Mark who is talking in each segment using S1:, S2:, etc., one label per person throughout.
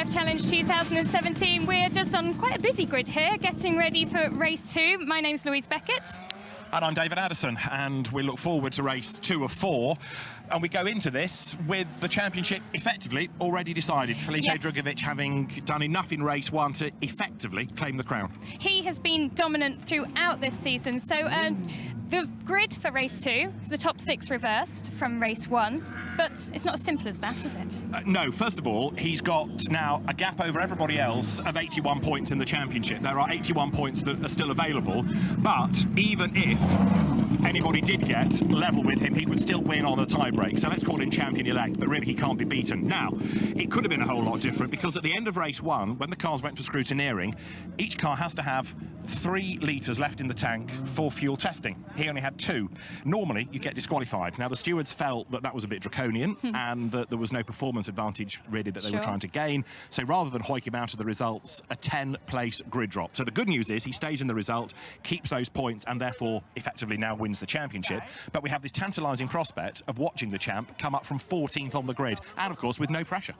S1: MRF Challenge 2017. We're just on quite a busy grid here, getting ready for race 2. My name's Louise Beckett.
S2: And I'm David Addison, and we look forward to race 2 of 4. And we go into this with the championship effectively already decided. Felipe Drugovich having done enough in race 1 to effectively claim the crown.
S1: He has been dominant throughout this season. So the grid for race 2 is the top 6 reversed from race 1. But it's not as simple as that, is it?
S2: No, first of all, he's got now a gap over everybody else of 81 points in the championship. There are 81 points that are still available. But even if anybody did get level with him, he would still win on a tie-break. So let's call him champion-elect, but really he can't be beaten. Now, it could have been a whole lot different, because at the end of race 1, when the cars went for scrutineering, each car has to have 3 litres left in the tank for fuel testing. He only had 2. Normally, you get disqualified. Now, the stewards felt that that was a bit draconian and that there was no performance advantage, really, that they were trying to gain. So rather than hoik him out of the results, a 10-place grid drop. So the good news is he stays in the result, keeps those points, and therefore effectively now wins the championship. But we have this tantalising prospect of watching the champ come up from 14th on the grid, and of course with no pressure.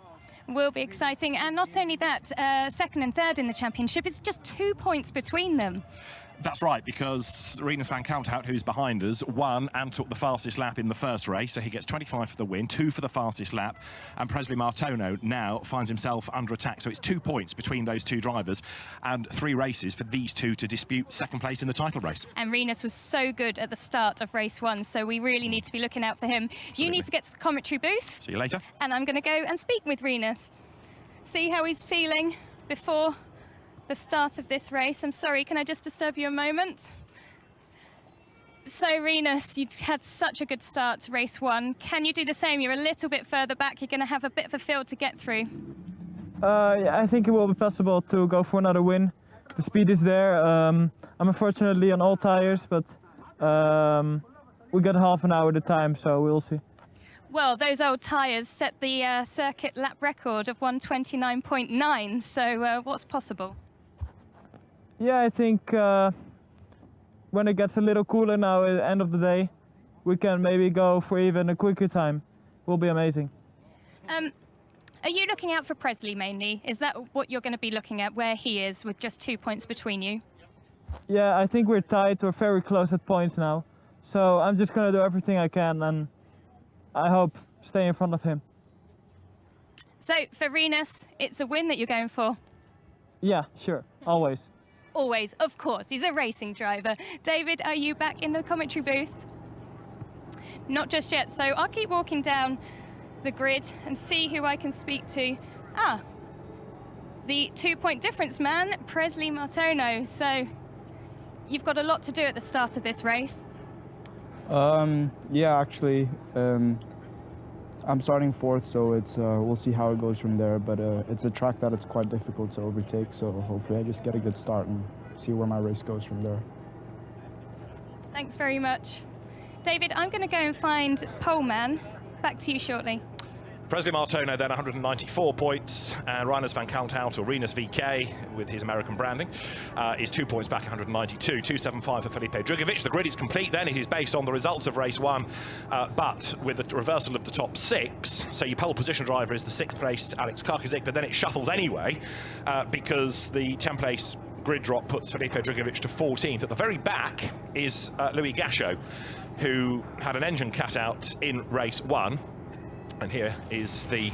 S1: Will be exciting. And not only that, second and third in the championship, it's just 2 points between them.
S2: That's right, because Rinus van Kalmthout, who's behind us, won and took the fastest lap in the first race, so he gets 25 for the win, 2 for the fastest lap, and Presley Martono now finds himself under attack. So it's 2 points between those 2 drivers and 3 races for these 2 to dispute second place in the title race. And
S1: Rinus was so good at the start of race 1, so we really need to be looking out for him. Absolutely. You need to get to the commentary booth.
S2: See you later.
S1: And I'm going to go and speak with Rinus, see how he's feeling before the start of this race. I'm sorry, can I just disturb you a moment? So Rinus, you had such a good start to race 1. Can you do the same? You're a little bit further back. You're going to have a bit of a field to get through.
S3: Yeah, I think it will be possible to go for another win. The speed is there. I'm unfortunately on all tires, but we got half an hour at a time, so we'll see.
S1: Well, those old tyres set the circuit lap record of 1:29.9, so what's possible?
S3: Yeah, I think when it gets a little cooler now at the end of the day, we can maybe go for even a quicker time. Will be amazing.
S1: Are you looking out for Presley mainly? Is that what you're going to be looking at, where he is with just 2 points between you?
S3: Yeah, I think we're tied. We're very close at points now. So I'm just going to do everything I can, and I hope stay in front of him.
S1: So for Rinus, it's a win that you're going for?
S3: Yeah, sure. Always.
S1: Always, of course. He's a racing driver. David, are you back in the commentary booth? Not just yet, so I'll keep walking down the grid and see who I can speak to. Ah, the 2-point difference man, Presley Martono. So you've got a lot to do at the start of this race.
S4: Yeah, actually, I'm starting 4th, so it's we'll see how it goes from there. But it's a track that it's quite difficult to overtake, so hopefully I just get a good start and see where my race goes from there.
S1: Thanks very much. David, I'm going to go and find Poleman. Back to you shortly.
S2: Presley Martono then 194 points, and Rinus van Kalmthout, or Rinus VK with his American branding, is 2 points back, 192. 275 for Felipe Drugovich. The grid is complete then. It is based on the results of race 1, but with the reversal of the top 6. So your pole position driver is the 6th placed Alex Karkazik, but then it shuffles anyway because the 10-place grid drop puts Felipe Drugovich to 14th. At the very back is Louis Gachot, who had an engine cut out in race 1. And here is the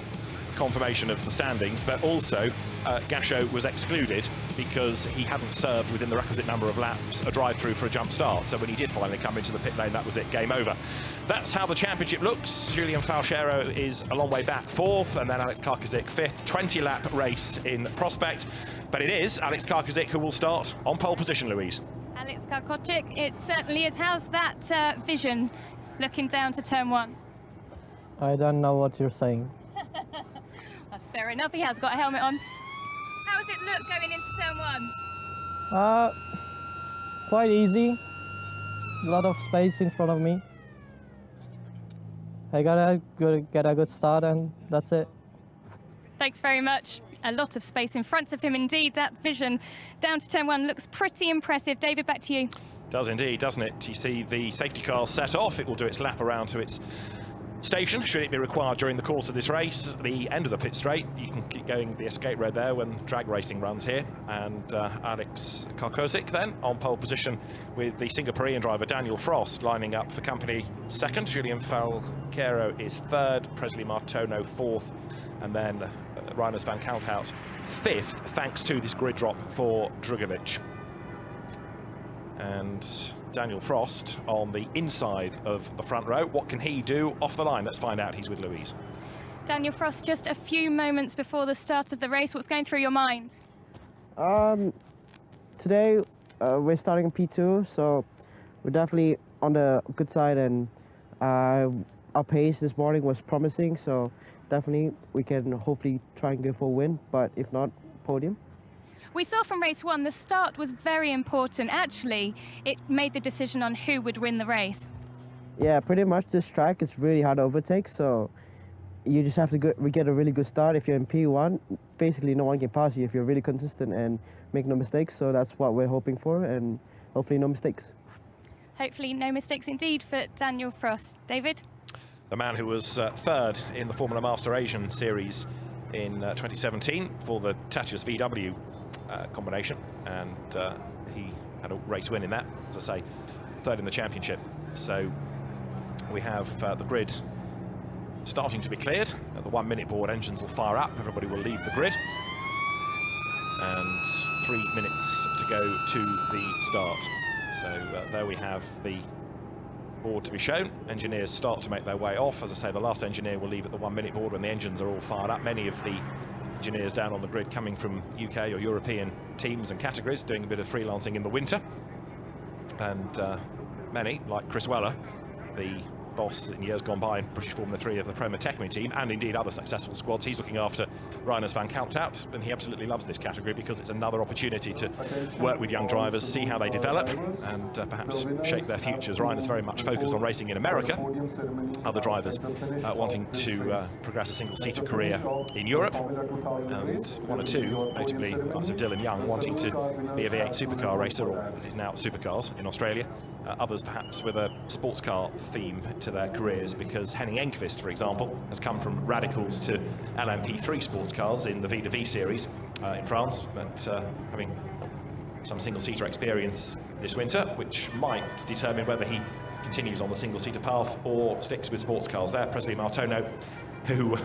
S2: confirmation of the standings, but also Gachot was excluded because he hadn't served within the requisite number of laps a drive-through for a jump start. So when he did finally come into the pit lane, that was it, game over. That's how the championship looks. Julian Falchero is a long way back 4th, and then Alex Karkazik 5th. 20-lap race in prospect, but it is Alex Karkazik who will start on pole position, Louise.
S1: Alex Karkazik, it certainly is. How's that vision looking down to turn 1?
S5: I don't know what you're saying.
S1: That's fair enough. He has got a helmet on. How does it look going into turn 1?
S5: Quite easy. A lot of space in front of me. I gotta get a good start, and that's it.
S1: Thanks very much. A lot of space in front of him indeed. That vision down to turn 1 looks pretty impressive. David, back to you.
S2: Does indeed, doesn't it? You see the safety car set off. It will do its lap around to its station, should it be required during the course of this race. The end of the pit straight, you can keep going the escape road there when drag racing runs here. And Alex Karkozik then on pole position with the Singaporean driver Daniel Frost lining up for company second. Julian Falquero is third, Presley Martono fourth, and then Reiners van Kalthout fifth, thanks to this grid drop for Drugovic. And Daniel Frost on the inside of the front row. What can he do off the line? Let's find out. He's with Louise.
S1: Daniel Frost, just a few moments before the start of the race, what's going through your mind?
S6: Today we're starting in P2, so we're definitely on the good side, and our pace this morning was promising, so definitely we can hopefully try and go for a win, but if not, podium.
S1: We saw from race one, the start was very important. Actually, it made the decision on who would win the race.
S6: Yeah, pretty much this track is really hard to overtake, so you just have to get a really good start. If you're in P1, basically no one can pass you if you're really consistent and make no mistakes, so that's what we're hoping for, and hopefully no mistakes.
S1: Hopefully no mistakes indeed for Daniel Frost. David?
S2: The man who was third in the Formula Master Asian Series in 2017 for the Tatius VW combination, and he had a race win in that, as I say, third in the championship. So we have the grid starting to be cleared. At the 1 minute board, engines will fire up, everybody will leave the grid, and 3 minutes to go to the start. So there we have the board to be shown. Engineers start to make their way off. As I say, the last engineer will leave at the 1 minute board when the engines are all fired up. Many of the engineers down on the grid coming from UK or European teams and categories, doing a bit of freelancing in the winter. And many, like Chris Weller, the boss in years gone by in British Formula 3 of the Prema Tecmi team, and indeed other successful squads. He's looking after Reiners van Kalthout, and he absolutely loves this category because it's another opportunity to work with young drivers, see how they develop, and perhaps shape their futures. Reiners very much focused on racing in America. Other drivers wanting to progress a single-seater career in Europe, and one or two, notably the likes of Dylan Young, wanting to be a V8 supercar racer, or as it's now supercars in Australia. Others perhaps with a sports car theme to their careers, because Henning Enqvist, for example, has come from radicals to LMP3 sports cars in the V2V series in France, but having some single-seater experience this winter, which might determine whether he continues on the single-seater path or sticks with sports cars. There, Presley Martono, who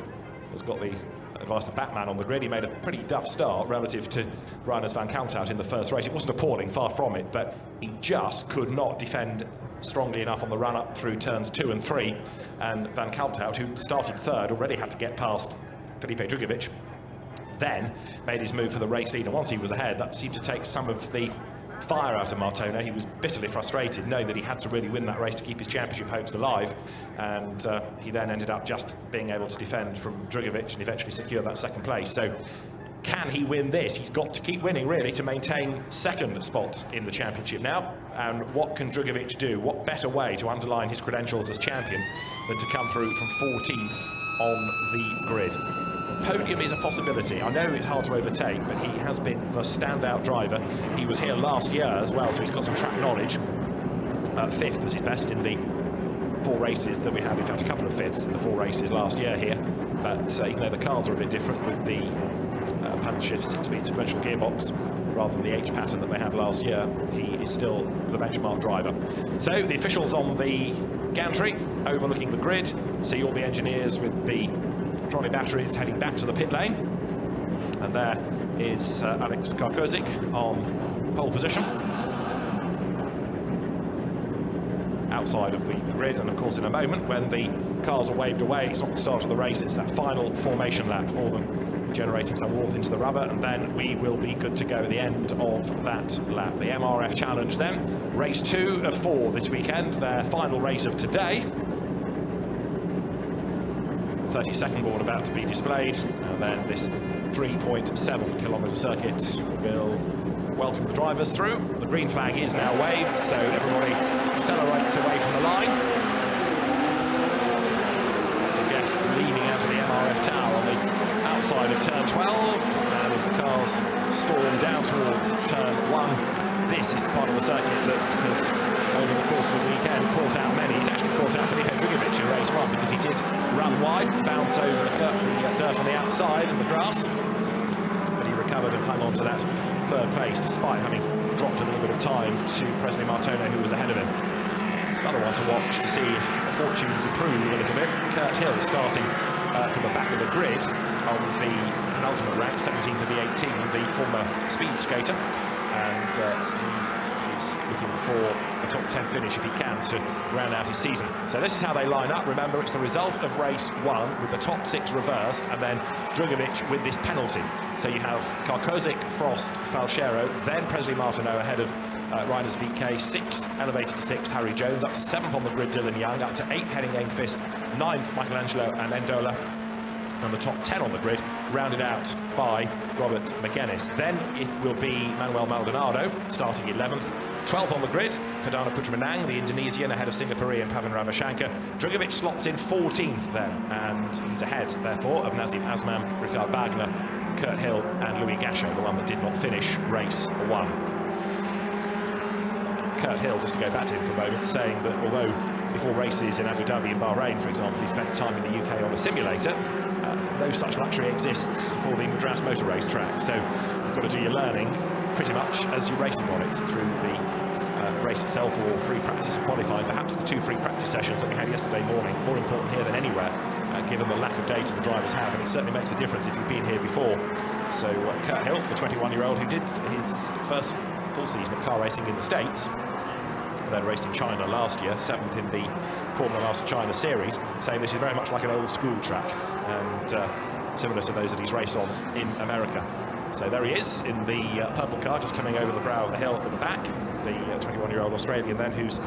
S2: has got the advice of Batman on the grid. He made a pretty duff start relative to Reiners van Kalthout in the first race. It wasn't appalling, far from it, but he just could not defend strongly enough on the run-up through turns 2 and 3. And van Kalthout, who started third, already had to get past Felipe Drugovic, then made his move for the race lead. And once he was ahead, that seemed to take some of the fire out of Martono. He was bitterly frustrated, knowing that he had to really win that race to keep his championship hopes alive, and he then ended up just being able to defend from Drugovic and eventually secure that second place. So can he win this? He's got to keep winning, really, to maintain second spot in the championship now. And what can Drugovic do? What better way to underline his credentials as champion than to come through from 14th on the grid? Podium is a possibility. I know it's hard to overtake, but he has been the standout driver. He was here last year as well, so he's got some track knowledge. Fifth was his best in the 4 races that we had. In fact, a couple of fifths in the 4 races last year here. But even though the cars are a bit different with the paddle shift 6-speed sequential gearbox rather than the H pattern that they had last year, he is still the benchmark driver. So the officials on the gantry overlooking the grid see all the engineers with the trolley batteries heading back to the pit lane, and there is Alex Karkozik on pole position outside of the grid. And of course, in a moment when the cars are waved away, it's not the start of the race, it's that final formation lap for them, generating some warmth into the rubber, and then we will be good to go at the end of that lap. The MRF Challenge then, race 2 of 4 this weekend, their final race of today. 32nd board about to be displayed, and then this 3.7 kilometre circuit will welcome the drivers through. The green flag is now waved, so everybody accelerates away from the line. Some guests leaning out of the MRF tower on the outside of turn 12, and as the cars storm down towards turn 1, this is the part of the circuit that has, over the course of the weekend, caught out many. He's actually caught out Felipe Drugovich in race 1 because he did run wide, bounce over the dirt on the outside and the grass, but he recovered and hung on to that third place despite having dropped a little bit of time to Presley Martone, who was ahead of him. Another one to watch to see if fortunes improve a little bit. Kurt Hill starting from the back of the grid on the penultimate rank, 17th of the 18, the former speed skater, and he is looking for a top 10 finish if he can to round out his season. So this is how they line up. Remember, it's the result of race 1 with the top 6 reversed, and then Drugovich with this penalty. So you have Karkozic, Frost, Falchero, then Presley Martineau ahead of Reiners VK, 6th elevated to 6th Harry Jones, up to 7th on the grid Dylan Young, up to 8th Henning Engqvist, 9th Michelangelo and Endola, and the top 10 on the grid rounded out by Robert McGuinness. Then it will be Manuel Maldonado starting 11th, 12th on the grid Perdana Putramanang, the Indonesian, ahead of Singaporean Pavan Ravichanka. Drugovich slots in 14th then, and he's ahead therefore of Nazim Asman, Richard Wagner, Kurt Hill and Louis Gachot, the one that did not finish race 1. Kurt Hill, just to go back to him for a moment, saying that although before races in Abu Dhabi and Bahrain, for example, he spent time in the UK on a simulator, no such luxury exists for the Madras Motor Race track. So you've got to do your learning pretty much as you're racing on it through the race itself, or free practice and qualifying. Perhaps the 2 free practice sessions that we had yesterday morning, more important here than anywhere, given the lack of data the drivers have, and it certainly makes a difference if you've been here before. So Kurt Hill, the 21-year-old who did his first full season of car racing in the States, and then raced in China last year, 7th in the Formula Master China Series, saying this is very much like an old school track, and similar to those that he's raced on in America. So there he is in the purple car, just coming over the brow of the hill at the back, the 21-year-old Australian then, whose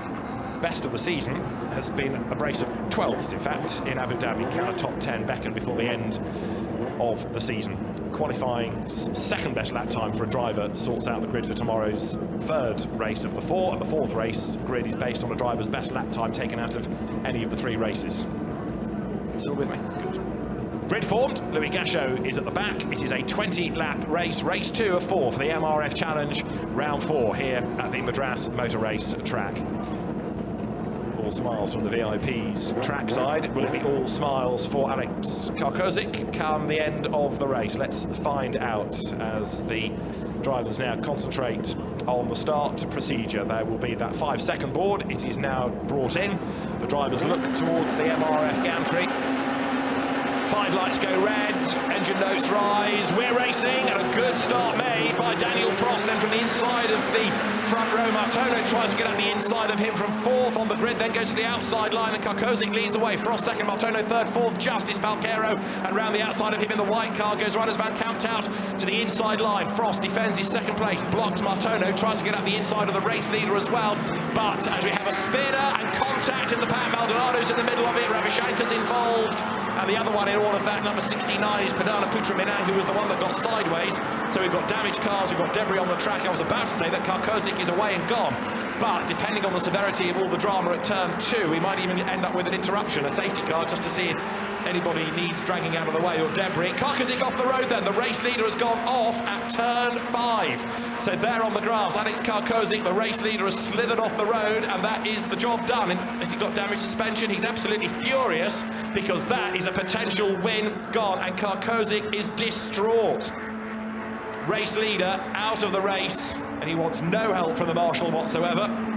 S2: best of the season has been a brace of 12ths, in fact, in Abu Dhabi. Can a top 10 beckon before the end of the season? Qualifying's second best lap time for a driver sorts out the grid for tomorrow's third race of the 4, and the 4th race grid is based on a driver's best lap time taken out of any of the 3 races. Still with me? Good. Grid formed, Louis Gachot is at the back. It is a 20-lap race, race 2 of 4 for the MRF Challenge, round 4 here at the Madras Motor Race track. All smiles from the VIP's trackside. Will it be all smiles for Alex Karkozic come the end of the race? Let's find out as the drivers now concentrate on the start procedure. There will be that 5-second board. It is now brought in. The drivers look towards the MRF gantry. 5 lights go red, engine notes rise, we're racing, and a good start made by Daniel Frost. Then from the inside of the front row, Martone tries to get on the inside of him from 4th on the grid, then goes to the outside line, and Karkozic leads the way. Frost 2nd, Martone 3rd, 4th, Justice Falchero, and round the outside of him in the white car goes Reiners van Kampt to the inside line. Frost defends his 2nd place, blocks Martone, tries to get up the inside of the race leader as well, but as we have a spinner and contact in the pack, Maldonado's in the middle of it, Ravichanka's involved, and the other one in all of that, number 69, is Perdana Putramanang, who was the one that got sideways. So we've got damaged cars, we've got debris on the track. I was about to say that Karkozic is away and gone, but depending on the severity of all the drama at turn 2, we might even end up with an interruption, a safety car, just to see if anybody needs dragging out of the way or debris. Karkozic off the road then. The race leader has gone off at turn 5. So there on the graphs, Alex Karkozic, the race leader, has slithered off the road, and that is the job done. And has he got damaged suspension? He's absolutely furious, because that is a potential win gone, and Karkozic is distraught. Race leader out of the race, and he wants no help from the marshal whatsoever.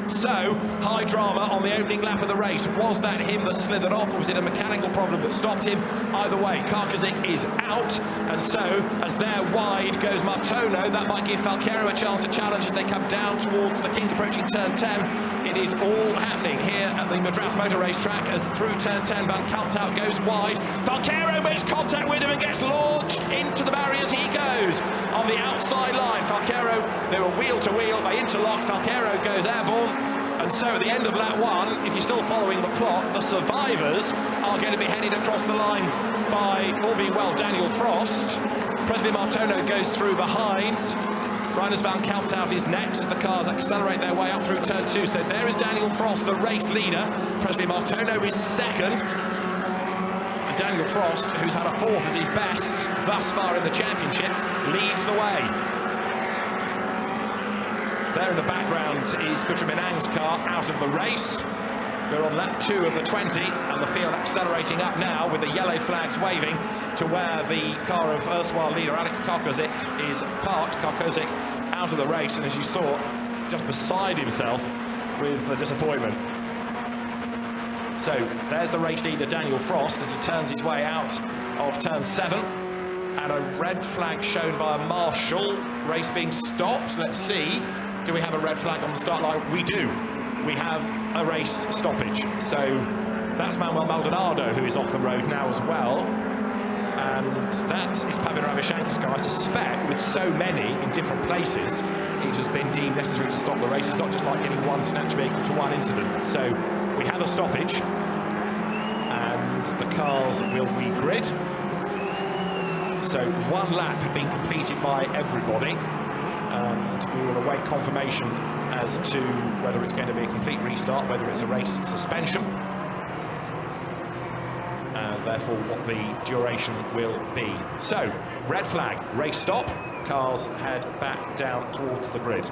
S2: So, high drama on the opening lap of the race. Was that him that slithered off, or was it a mechanical problem that stopped him? Either way, Karkozic is out, and so, as there wide goes Martono, that might give Falchero a chance to challenge as they come down towards the kink approaching turn 10. It is all happening here at the Madras Motor Race track, as through turn 10, Van Kampt goes wide. Falchero makes contact with him and gets launched into the barriers. He goes on the outside line. Falchero, they were wheel to wheel, they interlock. Falchero goes airborne. And so at the end of lap 1, if you're still following the plot, the survivors are going to be headed across the line by, all being well, Daniel Frost. Presley Martono goes through behind. Reiners van Kampt is next. The cars accelerate their way up through turn 2. So there is Daniel Frost, the race leader. Presley Martono is 2nd. And Daniel Frost, who's had a 4th as his best thus far in the championship, leads the way. There in the background is Putraminang's car out of the race. We're on lap 2 of the 20, and the field accelerating up now with the yellow flags waving to where the car of erstwhile leader Alex Karkozik is parked. Karkozik out of the race, and as you saw, just beside himself with the disappointment. So there's the race leader Daniel Frost as he turns his way out of turn 7, and a red flag shown by a marshal. Race being stopped. Let's see, do we have a red flag on the start line? We do. We have a race stoppage. So that's Manuel Maldonado, who is off the road now as well. And that is Pavel Ravishanka's car. I suspect with so many in different places, it has been deemed necessary to stop the race. It's not just like getting one snatch vehicle to one incident. So we have a stoppage, and the cars will regrid. So one lap had been completed by everybody, and we will await confirmation as to whether it's going to be a complete restart, whether it's a race suspension, and therefore what the duration will be. So, red flag, race stop, cars head back down towards the grid.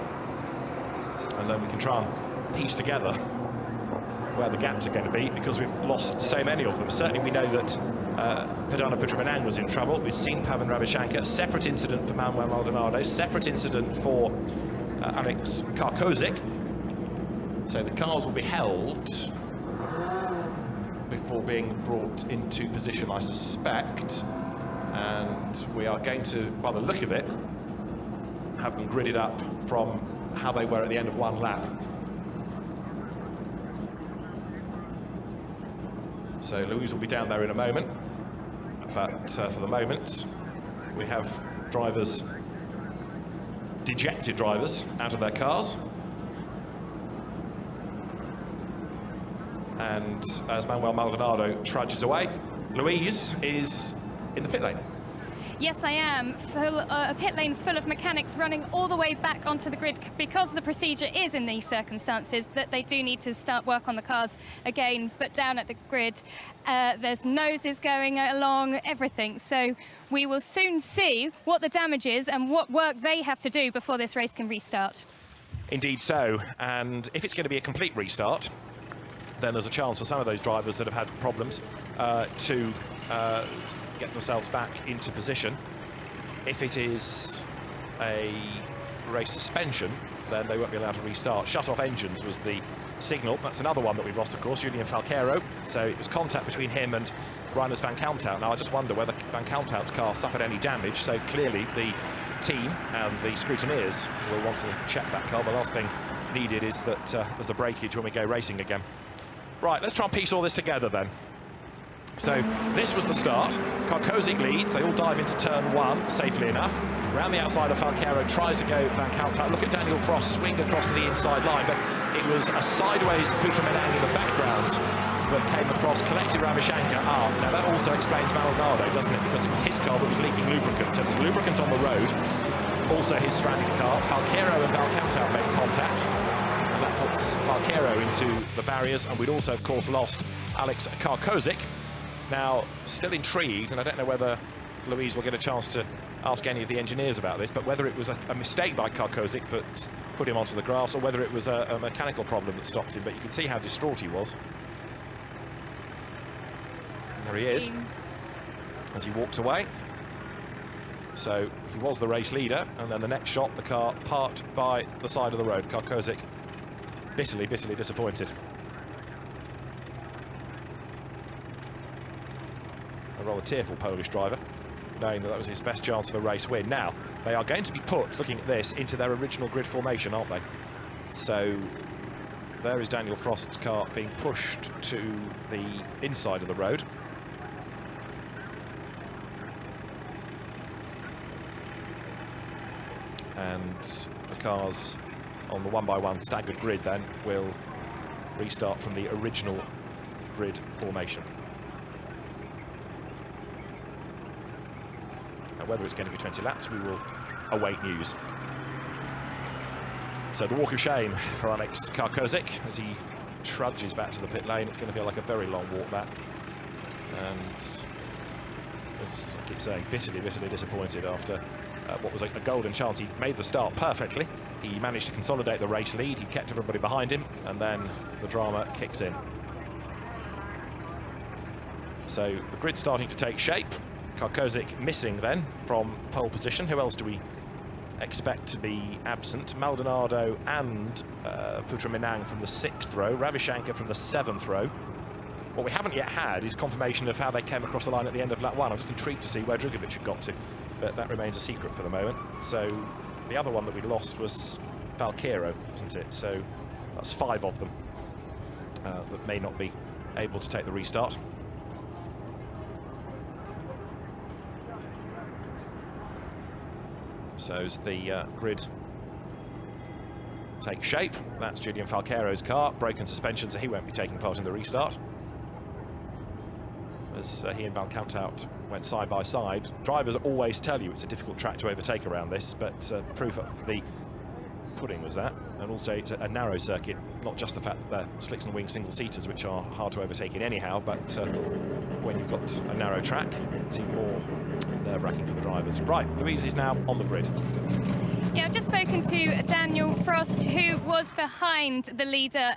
S2: And then we can try and piece together where the gaps are going to be, because we've lost so many of them. Certainly we know that Perdana Putraminang was in trouble. We've seen Pavan Ravishanka, separate incident for Manuel Maldonado, separate incident for Alex Karkozik. So the cars will be held before being brought into position, I suspect. And we are going to, by the look of it, have them gridded up from how they were at the end of one lap. So Louise will be down there in a moment, but for the moment we have drivers, dejected drivers, out of their cars. And as Manuel Maldonado trudges away, Louise is in the pit lane.
S1: Yes, I am. A pit lane full of mechanics running all the way back onto the grid, because the procedure is in these circumstances that they do need to start work on the cars again, but down at the grid there's noses going along, everything. So we will soon see what the damage is and what work they have to do before this race can restart. Indeed
S2: so, and if it's going to be a complete restart, then there's a chance for some of those drivers that have had problems to get themselves back into position. If it is a race suspension, then they won't be allowed to restart. Shut off engines was the signal. That's another one that we've lost, of course, Julian Falqueiro. So it was contact between him and Reiners van Kalmthout. Now I just wonder whether van Kalmthout's car suffered any damage. So clearly the team and the scrutineers will want to check that car. The last thing needed is that there's a breakage when we go racing again. Right, let's try and piece all this together then. So this was the start. Karkozik leads. They all dive into turn 1 safely enough. Around the outside of Falqueiro, tries to go Van Kalmthout. Look at Daniel Frost swing across to the inside line, but it was a sideways Putraminang in the background that came across, collected Ravishanka up. Now that also explains Maldonado, doesn't it? Because it was his car that was leaking lubricant. So there's lubricant on the road, also his stranded car. Falqueiro and Van Kalmthout make contact, and that puts Falqueiro into the barriers. And we'd also, of course, lost Alex Karkozik. Now, still intrigued, and I don't know whether Louise will get a chance to ask any of the engineers about this, but whether it was a mistake by Karkozik that put him onto the grass, or whether it was a mechanical problem that stopped him. But you can see how distraught he was. And there he is, as he walks away. So he was the race leader, and then the next shot, the car parked by the side of the road. Karkozik bitterly, bitterly disappointed. A rather tearful Polish driver, knowing that that was his best chance of a race win. Now, they are going to be put, looking at this, into their original grid formation, aren't they? So, there is Daniel Frost's car being pushed to the inside of the road. And the cars on the 1-by-1 staggered grid then will restart from the original grid formation. Whether it's going to be 20 laps, we will await news. So the walk of shame for Alex Karkozik as he trudges back to the pit lane. It's going to feel like a very long walk back. And as I keep saying, bitterly, bitterly disappointed after what was a golden chance. He made the start perfectly. He managed to consolidate the race lead. He kept everybody behind him, and then the drama kicks in. So the grid's starting to take shape. Karkozic missing then from pole position. Who else do we expect to be absent? Maldonado and Putra Minang from the 6th row, Ravishankar from the 7th row. What we haven't yet had is confirmation of how they came across the line at the end of lap 1. I'm just intrigued to see where Drugovic had got to, but that remains a secret for the moment. So the other one that we lost was Valqueiro, isn't it? So that's 5 of them that may not be able to take the restart. So as the grid takes shape, that's Julian Falqueiro's car, broken suspension, so he won't be taking part in the restart. As he and Van Kanthout went side by side. Drivers always tell you it's a difficult track to overtake around this, but proof of the pudding was that. And also it's a narrow circuit, not just the fact that they're slicks and wing single-seaters, which are hard to overtake in anyhow, but when you've got a narrow track, it's even more nerve-wracking for the drivers. Right, Louise is now on the grid.
S1: Yeah, I've just spoken to Daniel Frost, who was behind the leader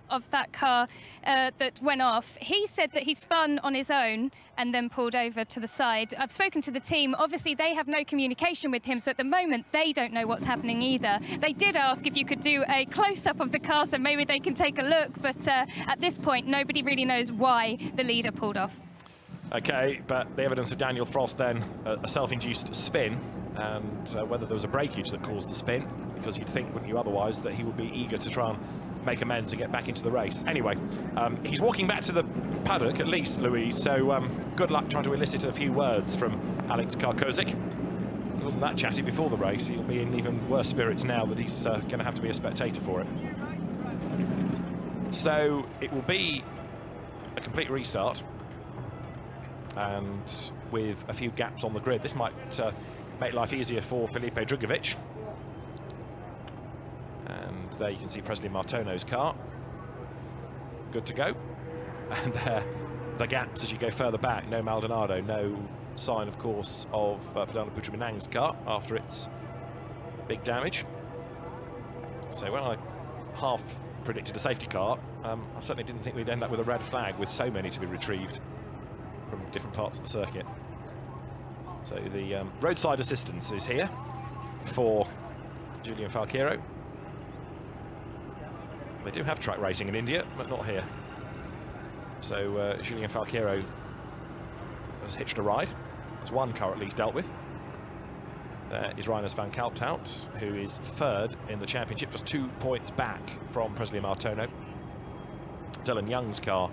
S1: of that car that went off. He said that he spun on his own and then pulled over to the side. I've spoken to the team. Obviously, they have no communication with him, so at the moment, they don't know what's happening either. They did ask if you could do a close-up of the car, so maybe they can take a look, but at this point, nobody really knows why the leader pulled off.
S2: Okay, but the evidence of Daniel Frost then, a self-induced spin, and whether there was a breakage that caused the spin, because you'd think, wouldn't you otherwise, that he would be eager to try and make amends to get back into the race. Anyway, he's walking back to the paddock at least, Louise, so good luck trying to elicit a few words from Alex Karkozic. He wasn't that chatty before the race. He'll be in even worse spirits now that he's going to have to be a spectator for it. So it will be a complete restart, and with a few gaps on the grid. This might make life easier for Felipe Drugovic. And there you can see Presley Martono's car. Good to go. And there, the gaps as you go further back. No Maldonado, no sign, of course, of Perdana Putra Minang's car after its big damage. So when I half predicted a safety car, I certainly didn't think we'd end up with a red flag with so many to be retrieved from different parts of the circuit. So the roadside assistance is here for Julian Falqueiro. They do have track racing in India, but not here. So Julian Falqueiro has hitched a ride. There's one car at least dealt with. There is Reiners van Kalpthout, who is 3rd in the championship, just 2 points back from Presley Martono. Dylan Young's car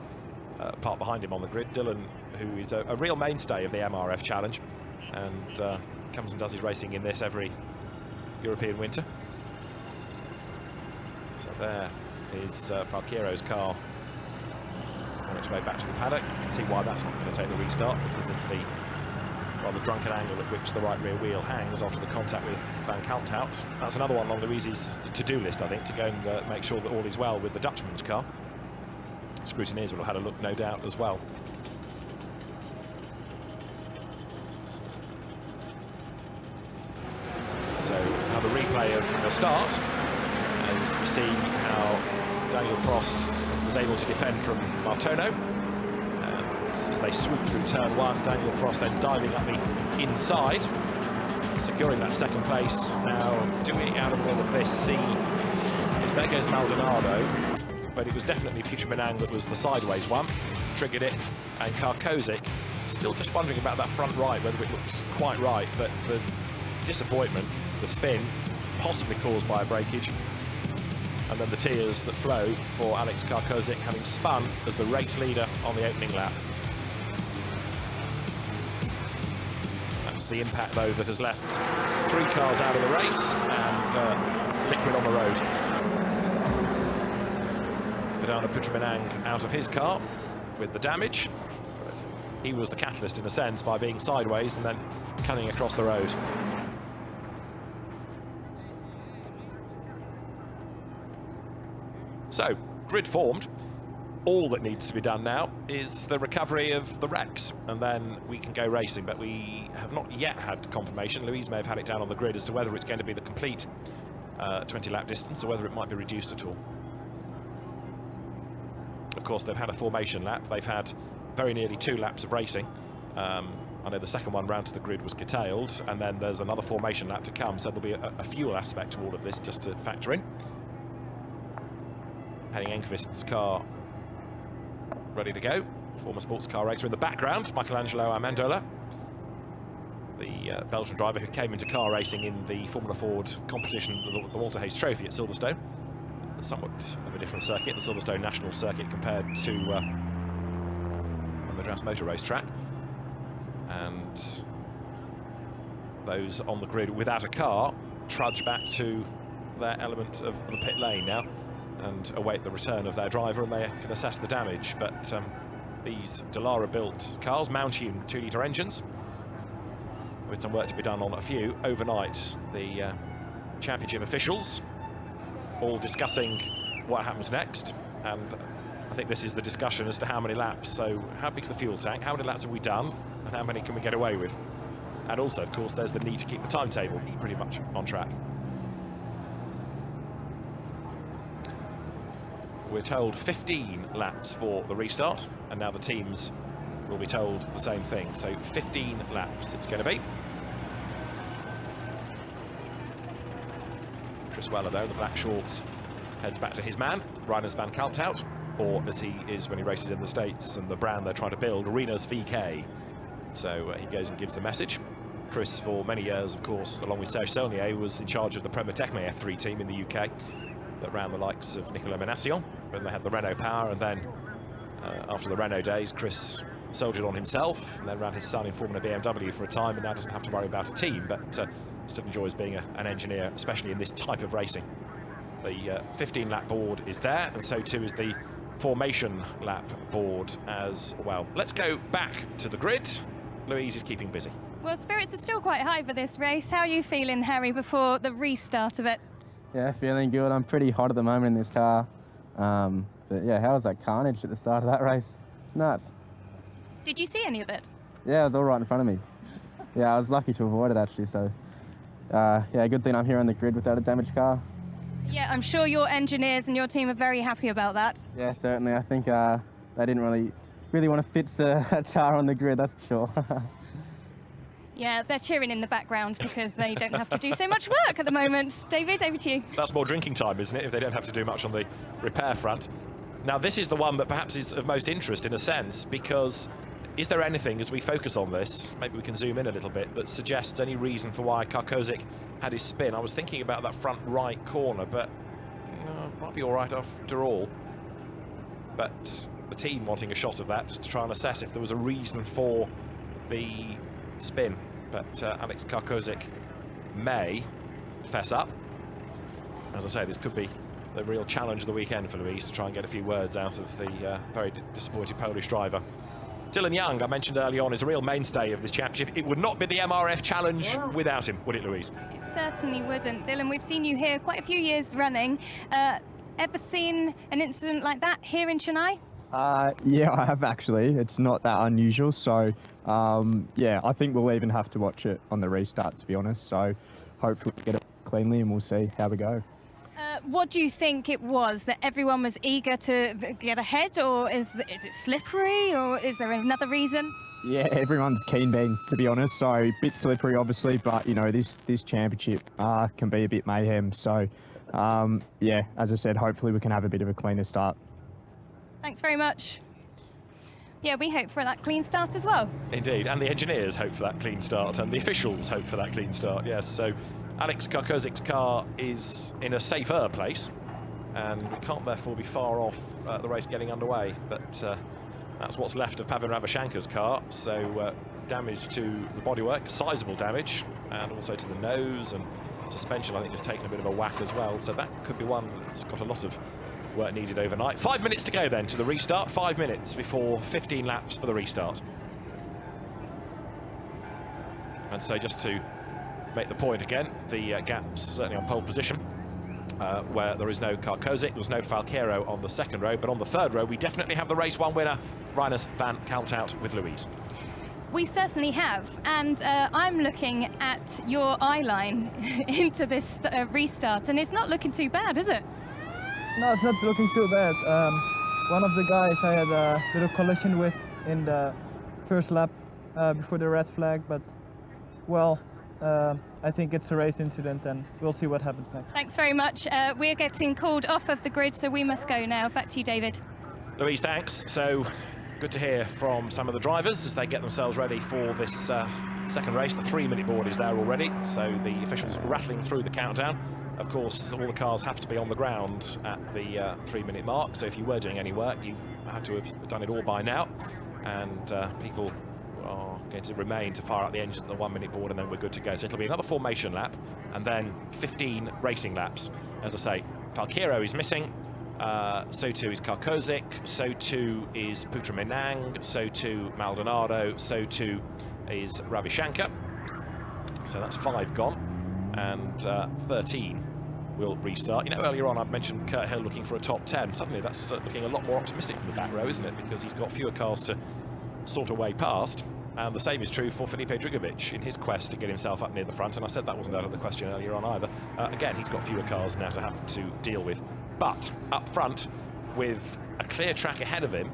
S2: parked behind him on the grid. Dylan, who is a real mainstay of the MRF Challenge, and comes and does his racing in this every European winter. So there is Falqueiro's car on its way back to the paddock. You can see why that's not going to take the restart, because of the rather drunken angle at which the right rear wheel hangs after the contact with Van Kalpthout. That's another one on Louise's to-do list, I think, to go and make sure that all is well with the Dutchman's car. Scrutineers will have had a look, no doubt, as well. So now the replay of the start, as you see how Daniel Frost was able to defend from Martono. And as they swoop through turn 1, Daniel Frost then diving up the inside, securing that 2nd place. Now, do we, out of all of this, see, as there goes Maldonado, but it was definitely Putra Minang that was the sideways one, triggered it, and Karkozic, still just wondering about that front right, whether it looks quite right, but the disappointment, the spin, possibly caused by a breakage, and then the tears that flow for Alex Karkozic, having spun as the race leader on the opening lap. That's the impact, though, that has left 3 cars out of the race and liquid on the road. Perdana Putra Minang out of his car with the damage, but he was the catalyst in a sense by being sideways and then cutting across the road. So, grid formed. all that needs to be done now is the recovery of the wrecks, and then we can go racing. But we have not yet had confirmation. Louise may have had it down on the grid as to whether it's going to be the complete 20-lap distance or whether it might be reduced at all. Of course, they've had a formation lap. They've had very nearly 2 laps of racing. I know the second one round to the grid was curtailed, and then there's another formation lap to come, so there'll be a fuel aspect to all of this just to factor in. Henning Enqvist's car ready to go. Former sports car racer in the background, Michelangelo Amendola, the Belgian driver who came into car racing in the Formula Ford competition, the Walter Hayes Trophy at Silverstone. Somewhat of a different circuit, the Silverstone National Circuit, compared to the Madras Motor Race track. And those on the grid without a car trudge back to their element of the pit lane now and await the return of their driver, and they can assess the damage. But these Dallara built cars, Mountune 2-litre engines, with some work to be done on a few overnight. The championship officials all discussing what happens next, and I think this is the discussion as to how many laps. So how big's the fuel tank, how many laps have we done, and how many can we get away with? And also, of course, there's the need to keep the timetable pretty much on track. We're told 15 laps for the restart, and now the teams will be told the same thing. So 15 laps it's going to be. Chris Weller, though, the black shorts, heads back to his man, Reiners van Kalthout, or as he is when he races in the States, and the brand they're trying to build, Reiners VK. So he goes and gives the message. Chris, for many years, of course, along with Serge Saulnier, was in charge of the Prema Tecne F3 team in the UK that ran the likes of Nicolas Menassian when they had the Renault Power, and then after the Renault days, Chris soldiered on himself and then ran his son in Formula BMW for a time, and now doesn't have to worry about a team, but still enjoys being an engineer, especially in this type of racing. The 15-lap board is there, and so too is the formation lap board as well. Let's go back to the grid. Louise is keeping busy.
S1: Well, spirits are still quite high for this race. How are you feeling, Harry, before the restart of it?
S4: Yeah, feeling good. I'm pretty hot at the moment in this car. But yeah, how was that carnage at the start of that race? It's nuts.
S1: Did you see any of it?
S4: Yeah, it was all right in front of me. Yeah, I was lucky to avoid it actually, so yeah, good thing I'm here on the grid without a damaged car.
S1: Yeah, I'm sure your engineers and your team are very happy about that.
S4: Yeah, certainly. I think they didn't really want to fix a car on the grid, that's for sure.
S1: Yeah, they're cheering in the background because they don't have to do so much work at the moment. David, over to you.
S2: That's more drinking time, isn't it, if they don't have to do much on the repair front? Now, this is the one that perhaps is of most interest in a sense, because is there anything, as we focus on this, maybe we can zoom in a little bit, that suggests any reason for why Karkozik had his spin? I was thinking about that front right corner, but might be all right after all. But the team wanting a shot of that just to try and assess if there was a reason for the spin. But Alex Karkozik may fess up. As I say, this could be the real challenge of the weekend for Louise, to try and get a few words out of the very disappointed Polish driver. Dylan Young, I mentioned early on, is a real mainstay of this championship. It would not be the MRF Challenge without him, would it, Louise?
S1: It certainly wouldn't. Dylan, we've seen you here quite a few years running. Ever seen an incident like that here in Chennai?
S7: Yeah, I have actually. It's not that unusual, so yeah, I think we'll even have to watch it on the restart, to be honest. So hopefully we get it cleanly and we'll see how we go.
S1: What do you think it was? That everyone was eager to get ahead, or is it slippery, or is there another reason?
S7: Yeah, everyone's keen being, to be honest. So a bit slippery, obviously, but you know this championship can be a bit mayhem. So yeah, as I said, hopefully we can have a bit of a cleaner start.
S1: Thanks very much. Yeah, we hope for that clean start as well.
S2: Indeed, and the engineers hope for that clean start, and the officials hope for that clean start, yes. So Alex Karkozik's car is in a safer place, and we can't therefore be far off the race getting underway. But that's what's left of Pavel Ravashanka's car. So damage to the bodywork, sizable damage, and also to the nose, and suspension I think has taken a bit of a whack as well. So that could be one that's got a lot of work needed overnight. 5 minutes to go then to the restart. 5 minutes before 15 laps for the restart. And so just to make the point again, the gap's certainly on pole position. where there is no Karkozic, there's no Falqueiro on the second row, but on the third row we definitely have the race one winner, Rinus van Kalthout with Louise.
S1: We certainly have, and I'm looking at your eye line into this restart, and it's not looking too bad, is it?
S3: No, it's not looking too bad. One of the guys I had a little collision with in the first lap before the red flag, but well, I think it's a race incident and we'll see what happens next.
S1: Thanks very much. We're getting called off of the grid, so we must go now. Back to you, David.
S2: Louise, thanks. So good to hear from some of the drivers as they get themselves ready for this second race. The 3-minute board is there already, so the officials rattling through the countdown. Of course, all the cars have to be on the ground at the 3-minute mark, so if you were doing any work, you had to have done it all by now. And people are going to remain to fire out the engines at the 1-minute board, and then we're good to go. So it'll be another formation lap, and then 15 racing laps. As I say, Falqueiro is missing, so too is Karkozic, so too is Putra Menang, so too Maldonado, so too is Ravi Shankar. So that's 5 gone, and 13 will restart. You know, earlier on I mentioned Kurt Hill looking for a top 10. Suddenly that's looking a lot more optimistic from the back row, isn't it? Because he's got fewer cars to sort of way past. And the same is true for Felipe Drugovich in his quest to get himself up near the front. And I said that wasn't out of the question earlier on either. Again, he's got fewer cars now to have to deal with. But up front, with a clear track ahead of him,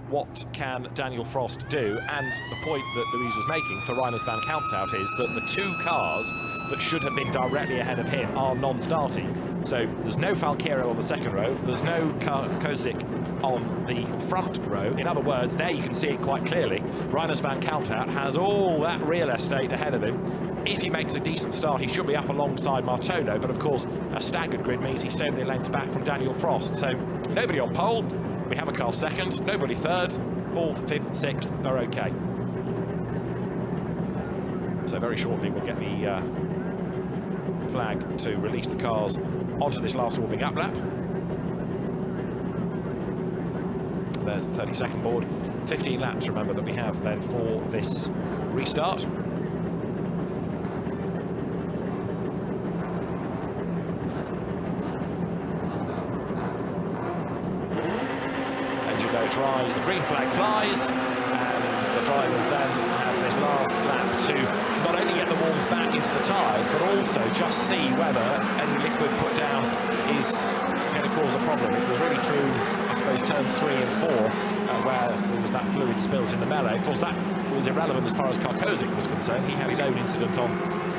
S2: what can Daniel Frost do? And the point that Louise was making for Rinus van Kalthout is that the 2 cars that should have been directly ahead of him are non-starting. So there's no Falqueiro on the second row, there's no Karkozic on the front row. In other words, there you can see it quite clearly. Rinus van Kalthout has all that real estate ahead of him. If he makes a decent start, he should be up alongside Martono, but of course a staggered grid means he's so many lengths back from Daniel Frost. So nobody on pole. We have a car second, nobody third, 4th, 5th, 6th are okay. So very shortly we'll get the flag to release the cars onto this last warming up lap. There's the 30-second board. 15 laps, remember, that we have then for this restart. Rise, the green flag flies, and the drivers then have this last lap to not only get the warmth back into the tyres, but also just see whether any liquid put down is going to cause a problem. It was really through, I suppose, turns 3 and 4, where there was that fluid spilt in the melee. Of course, that was irrelevant as far as Karkozic was concerned. He had his own incident on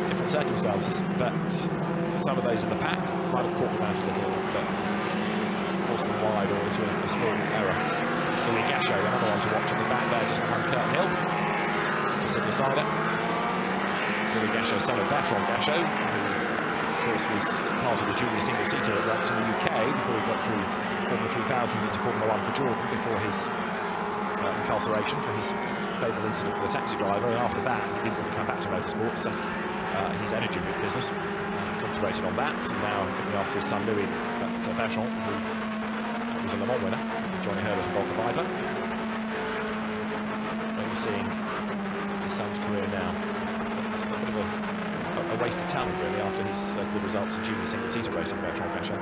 S2: different circumstances, but for some of those in the pack, might have caught them out a little and forced them wide or into a small error. Louis Gasho, another one to watch at the back there, just behind Kurt Hill, the Sydney sider. Louis Gasho, son of Bertrand Gasho, who of course was part of the junior single-seater ranks in the UK before he got through Formula 3000 into Formula 1 for Jordan before his incarceration for his fatal incident with a taxi driver. And after that, he didn't really come back to motorsport, set his energy drink business, concentrated on that, and now looking after his son Louis at Bertrand, who was a Le Mans winner. Johnny Herbert and Volker Weidler. Overseeing his son's career now. It's a bit of a wasted talent, really, after his good results in junior single-seater racing, Bertrand Gasho.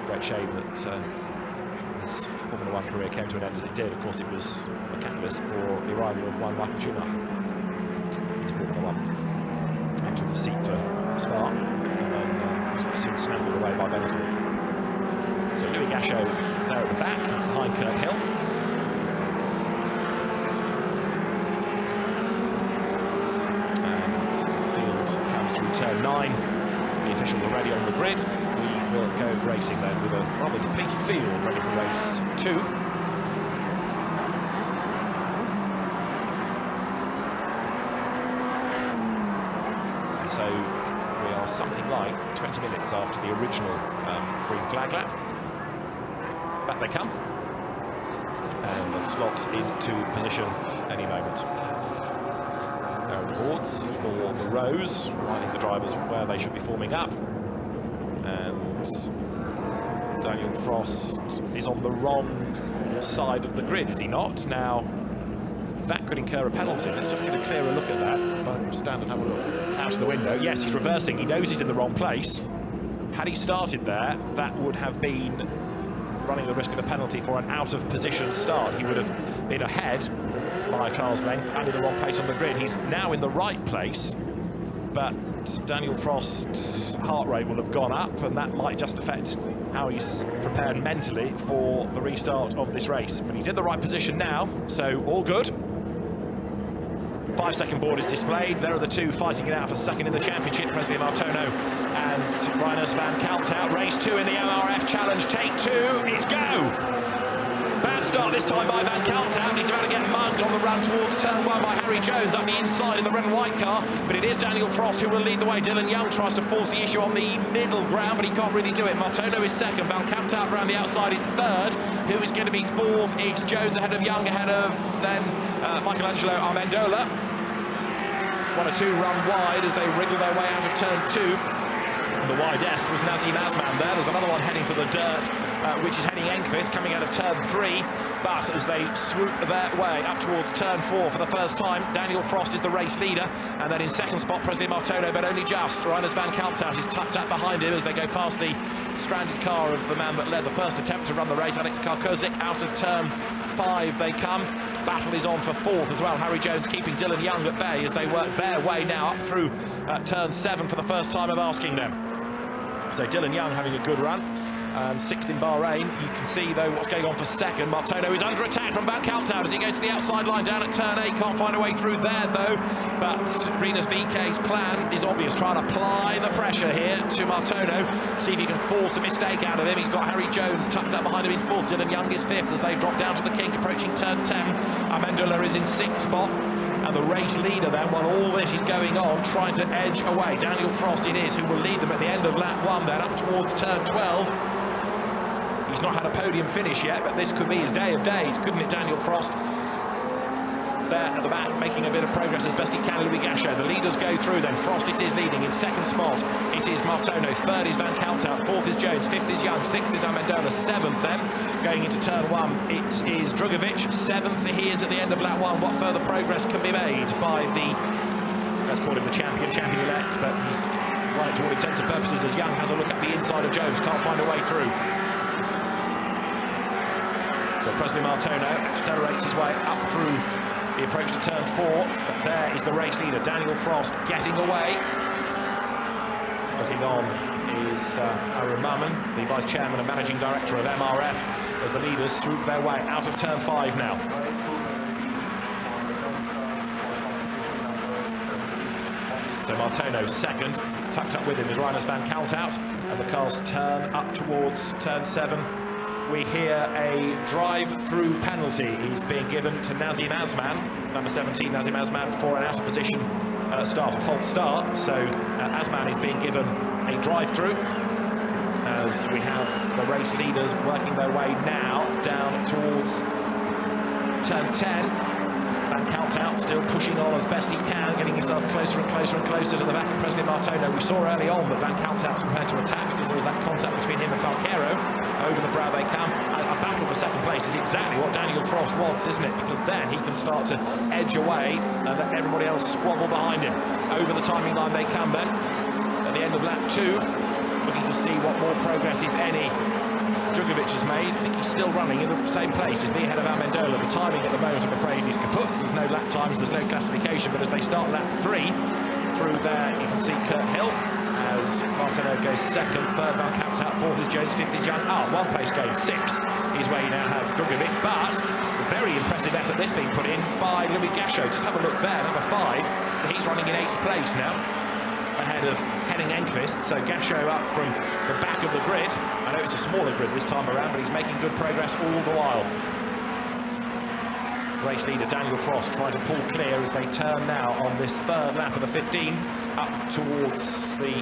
S2: Great shame that his Formula 1 career came to an end as it did. Of course, it was a catalyst for the arrival of one Michael Schumacher into Formula 1. And took a seat for Spa, and then soon snaffled away by Benetton. So Louis Gasho there at the back, behind Kurt Hill. And as the field comes through turn 9, the officials are ready on the grid. We will go racing then with a rather depleted field ready for race 2. And so we are something like 20 minutes after the original green flag lap. Back they come, and they'll slot into position any moment. There are the boards for the rows, reminding the drivers where they should be forming up. And Daniel Frost is on the wrong side of the grid, is he not? Now, that could incur a penalty. Let's just get a clearer look at that. If I stand and have a look out of the window. Yes, he's reversing. He knows he's in the wrong place. Had he started there, that would have been running the risk of a penalty for an out-of-position start. He would have been ahead by a car's length and in the wrong place on the grid. He's now in the right place, but Daniel Frost's heart rate will have gone up, and that might just affect how he's prepared mentally for the restart of this race. But he's in the right position now, so all good. 5-second board is displayed. There are the two fighting it out for second in the championship, Presley Martono and Reiners van Kalmthout. Race 2 in the MRF Challenge, take 2, it's go! Bad start this time by Van Kalmthout. He's about to get mugged on the run towards turn 1 by Harry Jones up the inside in the red and white car, but it is Daniel Frost who will lead the way. Dylan Young tries to force the issue on the middle ground, but he can't really do it. Martono is second, Van Kalmthout around the outside is third. Who is going to be fourth? It's Jones ahead of Young, ahead of then Michelangelo Amendola. 1 or 2 run wide as they wriggle their way out of turn 2. And the widest was Nazim Azman there. There's another one heading for the dirt, which is Henning Enqvist coming out of turn 3. But as they swoop their way up towards turn 4 for the first time, Daniel Frost is the race leader. And then in second spot, Presley Martono, but only just. Reiners van Kalmthout is tucked up behind him as they go past the stranded car of the man that led the first attempt to run the race, Alex Karkozik. Out of turn 5 they come. Battle is on for fourth as well. Harry Jones keeping Dylan Young at bay as they work their way now up through turn 7 for the first time of asking them. So Dylan Young having a good run, 6th in Bahrain. You can see though what's going on for second. Martono is under attack from Van Kalmthout as he goes to the outside line down at turn 8. Can't find a way through there though, but Rinus VK's plan is obvious. Try and apply the pressure here to Martono, see if he can force a mistake out of him. He's got Harry Jones tucked up behind him in 4th. Dylan Young is 5th as they drop down to the kink approaching turn 10. Amendola is in 6th spot. And the race leader then, while all this is going on, trying to edge away. Daniel Frost it is who will lead them at the end of lap 1 then up towards turn 12. He's not had a podium finish yet, but this could be his day of days, couldn't it, Daniel Frost? There at the back, making a bit of progress as best he can, Louis Gachot. The leaders go through then. Frost it is leading in second spot. It is Martono. 3rd is Van Kalmthout. 4th is Jones. 5th is Young. 6th is Amendola. 7th then, going into turn 1, it is Drugovic. 7th he is at the end of lap 1. What further progress can be made by the, let's call him the champion-elect, but he's right to all intents and purposes as Young has a look at the inside of Jones. Can't find a way through. So Presley Martono accelerates his way up through the approach to turn 4, but there is the race leader, Daniel Frost, getting away. Looking on is Aaron Maman, the Vice Chairman and Managing Director of MRF, as the leaders swoop their way out of turn 5 now. So Martono second, tucked up with him is Reiners van Kalmthout, and the cars turn up towards turn 7. We hear a drive-through penalty is being given to Nazim Azman, number 17, Nazim Azman, for an out-of-position start, a false start. So Azman is being given a drive-through as we have the race leaders working their way now down towards turn 10. Van Kalmthout still pushing on as best he can, getting himself closer and closer and closer to the back of Presley Martono. We saw early on that Van Kalmthout's prepared to attack because there was that contact between him and Falqueiro. Over the brow they come. A battle for second place is exactly what Daniel Frost wants, isn't it? Because then he can start to edge away and let everybody else squabble behind him. Over the timing line they come then. At the end of lap 2, looking to see what more progress, if any, Drugovic has made. I think he's still running in the same place, isn't he, ahead of Amendola. The timing at the moment, I'm afraid, is kaput. There's no lap times, there's no classification, but as they start lap 3, through there you can see Kurt Hill as Martono goes 2nd, 3rd Van Kalmthout, 4th is Jones, 5th is Young. 1 place gain, 6th is where you now have Drugovic, but a very impressive effort this being put in by Louis Gachot. Just have a look there, number 5, so he's running in 8th place now, ahead of Henning Enqvist. So Gachot up from the back of the grid. I know it's a smaller grid this time around, but he's making good progress all the while. Race leader Daniel Frost trying to pull clear as they turn now on this 3rd lap of the 15 up towards the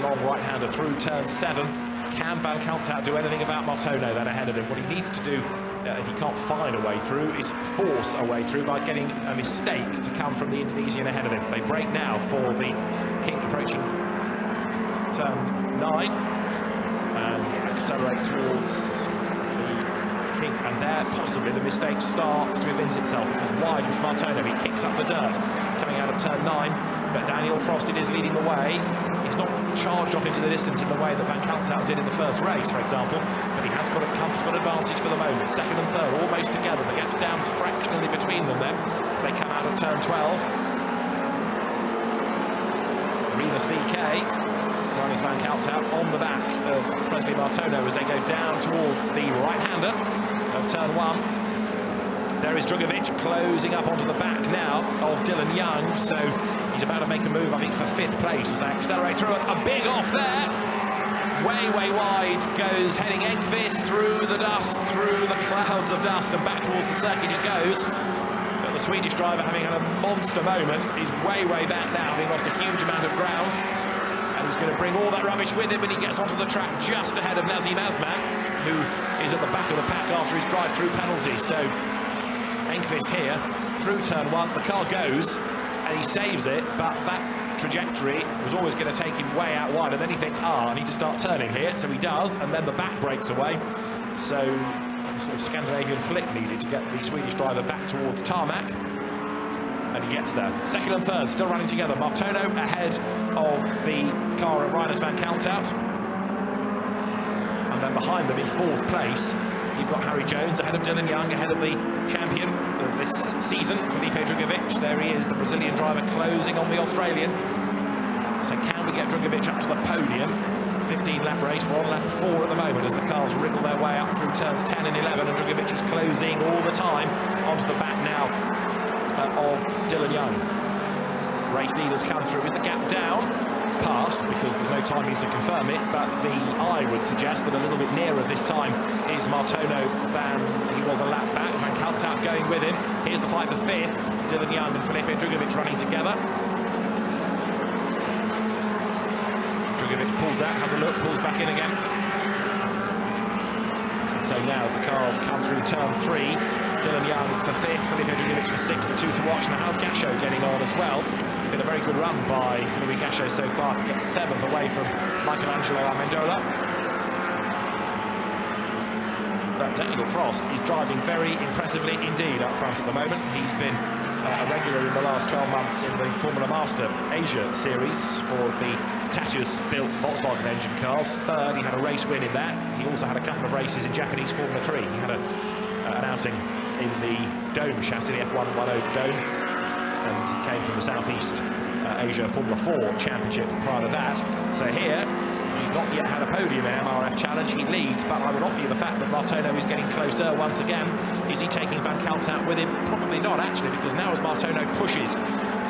S2: long right-hander through turn 7. Can Van Kalmthout do anything about Martono then ahead of him? What he needs to do, if he can't find a way through, is force a way through by getting a mistake to come from the Indonesian ahead of him. They break now for the kink approaching turn 9 and accelerate towards the kink, and there possibly the mistake starts to evince itself, because wide was Martono. He kicks up the dirt coming out of turn 9, but Daniel Frosted is leading the way. He's not charged off into the distance in the way that Van Kalthout did in the first race, for example, but he has got a comfortable advantage for the moment. Second and third almost together. The gap's down fractionally between them then as they come out of turn 12. Rinus VK, Rinus Van Kalthout on the back of Presley Martono as they go down towards the right-hander of turn 1. There is Drugovic closing up onto the back now of Dylan Young, so he's about to make a move, I think, for 5th place as they accelerate through it. A big off there. Way wide goes Henning Engqvist through the dust, through the clouds of dust, and back towards the circuit he goes. But the Swedish driver, having had a monster moment, is way back now, having lost a huge amount of ground. And he's going to bring all that rubbish with him when he gets onto the track just ahead of Nazim Azman, who is at the back of the pack after his drive-through penalty. So Engqvist here, through turn 1, the car goes, and he saves it, but that trajectory was always going to take him way out wide, and then he thinks, I need to start turning here, so he does, and then the back breaks away. So a sort of Scandinavian flick needed to get the Swedish driver back towards tarmac, and he gets there. Second and third still running together. Martono ahead of the car of Rinus Van Kalthout, and then behind them in 4th place you've got Harry Jones ahead of Dylan Young, ahead of the champion of this season, Felipe Drugovic. There he is, the Brazilian driver, closing on the Australian. So can we get Drugovic up to the podium? 15-lap race, we're on lap 4 at the moment as the cars wriggle their way up through turns 10 and 11, and Drugovic is closing all the time onto the back now of Dylan Young. Race leaders come through. Is the gap down? Pass, because there's no timing to confirm it, but the eye would suggest that a little bit nearer this time is Martono than he was a lap back. Van Kalthout going with him. Here's the fight for 5th. Dylan Young and Felipe Drugovic running together. Drugovic pulls out, has a look, pulls back in again. And so now as the cars come through turn 3, Dylan Young for 5th, Felipe Drugovic for 6th, the 2 to watch. Now how's Gasho getting on as well? Been a very good run by Louis Gasho so far to get 7th away from Michelangelo Amendola. But Daniel Frost is driving very impressively indeed up front at the moment. He's been a regular in the last 12 months in the Formula Master Asia series for the Tatjas-built Volkswagen engine cars. 3rd, he had a race win in that. He also had a couple of races in Japanese Formula 3. He had an outing in the Dome chassis, the F110 Dome. And he came from the Southeast Asia Formula 4 Championship prior to that. So here, he's not yet had a podium in MRF Challenge. He leads, but I would offer you the fact that Martono is getting closer once again. Is he taking Van Kalthout with him? Probably not, actually, because now as Martono pushes,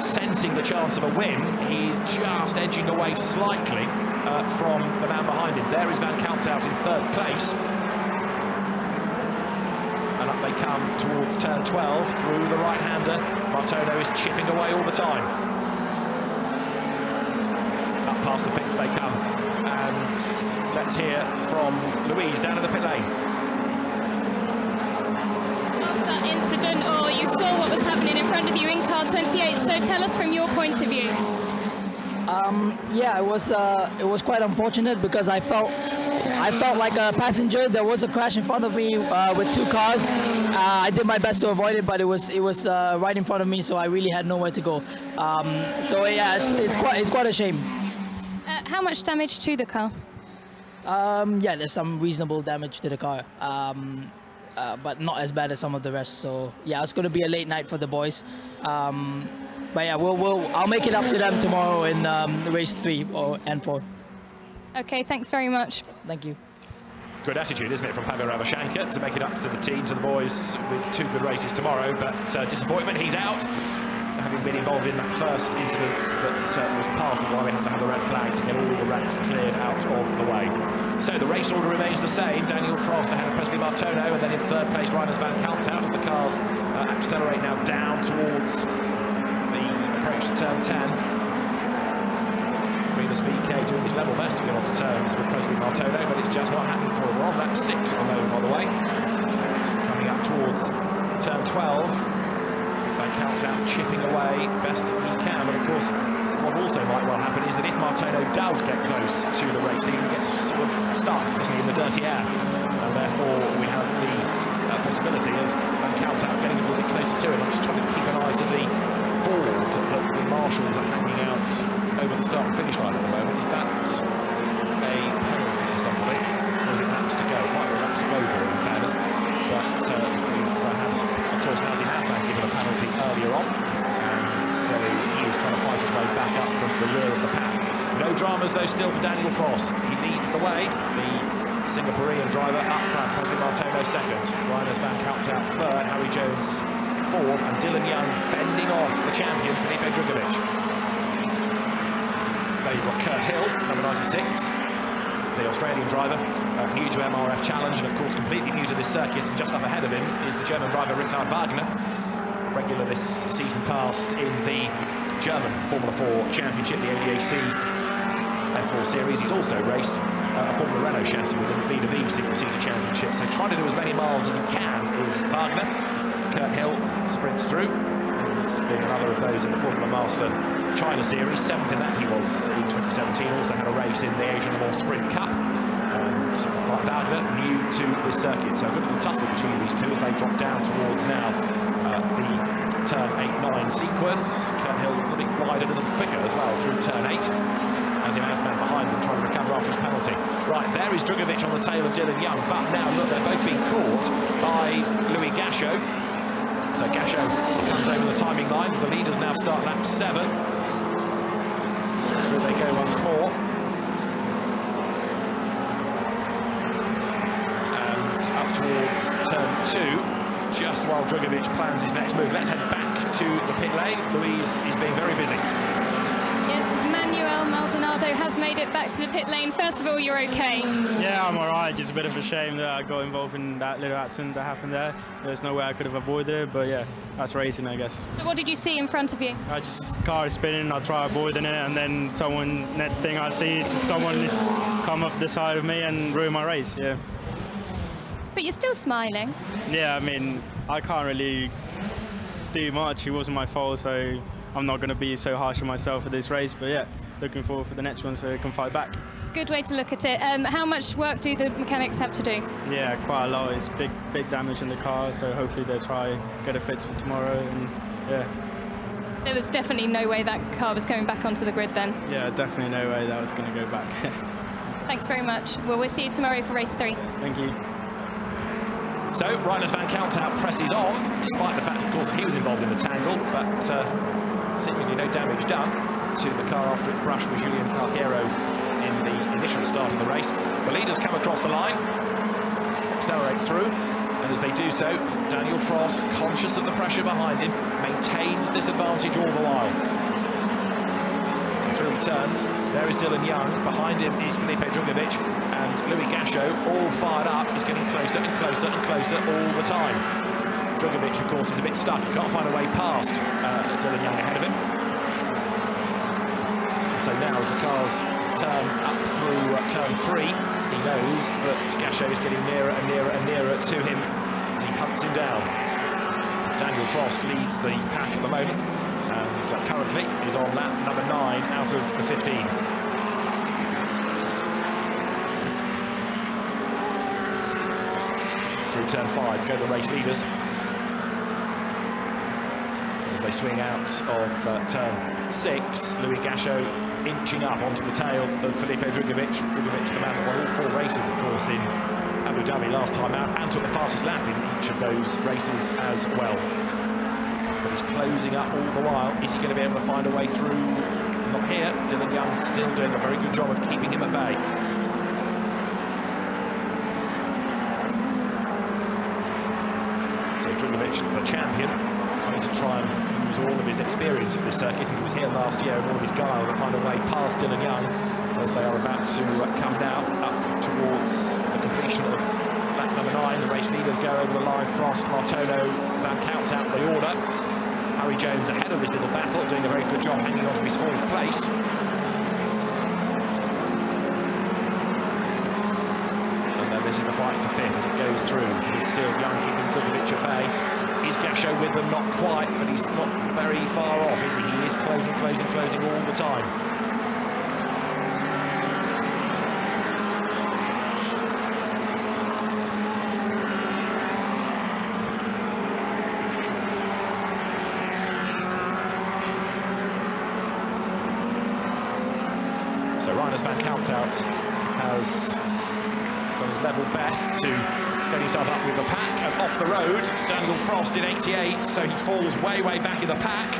S2: sensing the chance of a win, he's just edging away slightly from the man behind him. There is Van Kalthout in 3rd place. And up they come towards turn 12 through the right-hander. Martono is chipping away all the time. Up past the pits they come. And let's hear from Louise down in the pit lane.
S1: After that incident, or you saw what was happening in front of you in car 28, so tell us from your point of view.
S8: Yeah, it was quite unfortunate because I felt like a passenger. There was a crash in front of me with 2 cars. I did my best to avoid it, but it was right in front of me, so I really had nowhere to go. So yeah, it's quite a shame.
S1: How much damage to the car?
S8: Yeah, there's some reasonable damage to the car, but not as bad as some of the rest. So yeah, it's going to be a late night for the boys. But yeah, I'll make it up to them tomorrow in race 3 and 4.
S1: Okay, thanks very much.
S8: Thank you.
S2: Good attitude, isn't it, from Pavel Ravashanka to make it up to the team, to the boys, with 2 good races tomorrow. But disappointment, he's out, having been involved in that first incident that was part of why we had to have the red flag to get all the ranks cleared out of the way. So the race order remains the same. Daniel Frost ahead of Presley Martono, and then in 3rd place Rinus Van Kalthout as the cars accelerate now down towards the approach to turn 10. Rinus VK doing his level best to get onto terms with Presley Martono, but it's just not happening for him. We're on lap 6 at the moment, by the way. Coming up towards turn 12. Van Kalthout chipping away best he can, but of course what also might well happen is that if Martono does get close to the race lead, he gets sort of stuck, doesn't he, in the dirty air, and therefore we have the possibility of Van Kalthout getting a little bit closer to him. I'm just trying to keep an eye to the board that the marshals are hanging out over the start and finish line at the moment. Is that a penalty for somebody, or is it laps to go? Might be laps to go here, in fairness. But we've had, of course, Nazim Aslan given a penalty earlier on, and so he is trying to fight his way back up from the rear of the pack. No dramas though still for Daniel Frost. He leads the way. The Singaporean driver up front, Presley Martono second, Reiners Van Kalthout third, Harry Jones fourth, and Dylan Young fending off the champion Felipe Drugovich. There you've got Kurt Hill, number 96, the Australian driver, new to MRF Challenge and of course completely new to this circuit, and just up ahead of him is the German driver Richard Wagner, regular this season past in the German Formula 4 Championship, the ADAC F4 Series. He's also raced a Formula Renault chassis within the V2V single-seater championship, so trying to do as many miles as he can is Wagner. Kurt Hill sprints through. He's been another of those in the Formula Master China Series, 7th in that he was in 2017, also had a race in the Asian Le Mans Sprint Cup. And like Wagner, new to this circuit, so a good little tussle between these two as they drop down towards now the turn 8-9 sequence. Kurt Hill a little bit wider, a little quicker as well through turn 8. Nazim Aslan behind them trying to recover after his penalty. Right, there is Drugovich on the tail of Dylan Young, but now look, they're both being caught by Louis Gachot. So Gachot comes over the timing line as the leaders now start lap 7. Through they go once more. And up towards turn 2, just while Drugovich plans his next move. Let's head back to the pit lane. Louise is being very busy.
S1: Yes, Manuel Maldonado has made it back to the pit lane. First of all, you're okay?
S9: Yeah, I'm alright. Just a bit of a shame that I got involved in that little accident that happened there. There's no way I could have avoided it, but yeah, that's racing, I guess.
S1: So what did you see in front of you?
S9: Car is spinning, I try avoiding it, and then next thing I see is someone just come up the side of me and ruin my race, yeah.
S1: But you're still smiling.
S9: Yeah, I mean, I can't really do much. It wasn't my fault, so I'm not going to be so harsh on myself for this race, but yeah, looking forward for the next one so I can fight back.
S1: Good way to look at it. How much work do the mechanics have to do?
S9: Yeah, quite a lot. It's big damage in the car, so hopefully they'll try get it fixed for tomorrow, and yeah.
S1: There was definitely no way that car was coming back onto the grid then?
S9: Yeah, definitely no way that was going to go back.
S1: Thanks very much. Well, we'll see you tomorrow for race 3.
S9: Thank you.
S2: So, Reiners Van Kalthout presses on, despite the fact, of course, that he was involved in the tangle, but seemingly no damage done to the car after its brush with Julien Falqueiro in the initial start of the race. The leaders come across the line, accelerate through, and as they do so, Daniel Frost, conscious of the pressure behind him, maintains this advantage all the while. So through the turns, there is Dylan Young, behind him is Felipe Drugovich, and Louis Gachot, all fired up, is getting closer and closer and closer all the time. Drugovich, of course, is a bit stuck. He can't find a way past Dylan Young ahead of him. So now, as the cars turn up through turn 3, he knows that Gachot is getting nearer and nearer and nearer to him as he hunts him down. Daniel Frost leads the pack at the moment, and currently is on lap number 9 out of the 15. Through turn 5 go the race leaders as they swing out of turn 6. Louis Gachot inching up onto the tail of Felipe Drugovich. Drugovich, the man that won all 4 races, of course, in Abu Dhabi last time out, and took the fastest lap in each of those races as well. But he's closing up all the while. Is he going to be able to find a way through? Not here. Dylan Young still doing a very good job of keeping him at bay. So Drugovich, the champion, having to try and use all of his experience at this circuit, and he was here last year, and all of his guile to find a way past Dylan Young as they are about to come down up towards the completion of lap number 9. The race leaders go over the line. Frost, Martono, Van Kalthout, the order. Harry Jones ahead of this little battle, doing a very good job hanging on to his 4th place. And then this is the fight for 5th as it goes through. It's still Young keeping Drugovich at bay. Is Gachot with them? Not quite, but he's not very far off, is he? He is closing, closing, closing all the time. Reiners van Countout has done his level best to get himself up with the pack, and off the road, Daniel Frost in 88, so he falls way back in the pack.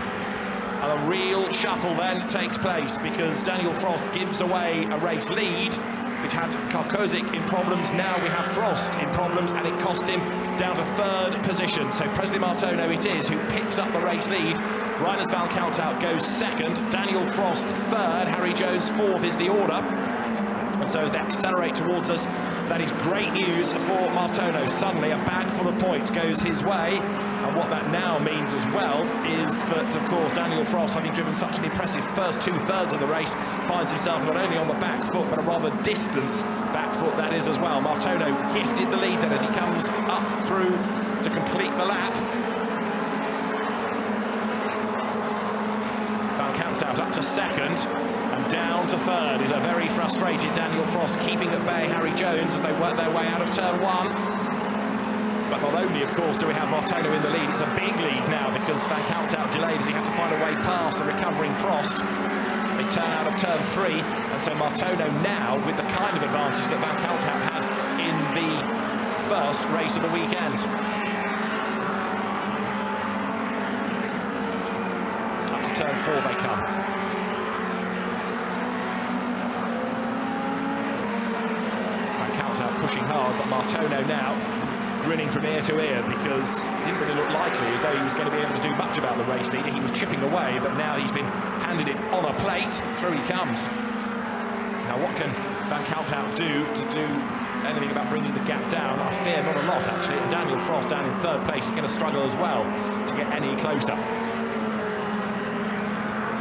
S2: And a real shuffle then takes place because Daniel Frost gives away a race lead. We've had Karkozik in problems, now we have Frost in problems, and it cost him down to 3rd position. So Presley Martono it is who picks up the race lead. Reiners van Countout goes 2nd, Daniel Frost 3rd, Harry Jones 4th is the order. And so as they accelerate towards us, that is great news for Martono. Suddenly a bag full of points goes his way, and what that now means as well is that, of course, Daniel Frost, having driven such an impressive first 2/3 of the race, finds himself not only on the back foot, but a rather distant back foot that is as well. Martono gifted the lead then as he comes up through to complete the lap. Van Countout up to 2nd. Down to 3rd is a very frustrated Daniel Frost, keeping at bay Harry Jones as they work their way out of turn 1. But not only, of course, do we have Martono in the lead, it's a big lead now because Van Countout delayed as he had to find a way past the recovering Frost. They turn out of turn 3, and so Martono now with the kind of advantage that Van Countout had in the first race of the weekend. Up to turn 4 they come. Pushing hard, but Martono now grinning from ear to ear because it didn't really look likely as though he was going to be able to do much about the race leader. He was chipping away, but now he's been handed it on a plate. Through he comes. Now what can Van Countout do anything about bringing the gap down? I fear not a lot, actually. And Daniel Frost down in 3rd place is going to struggle as well to get any closer.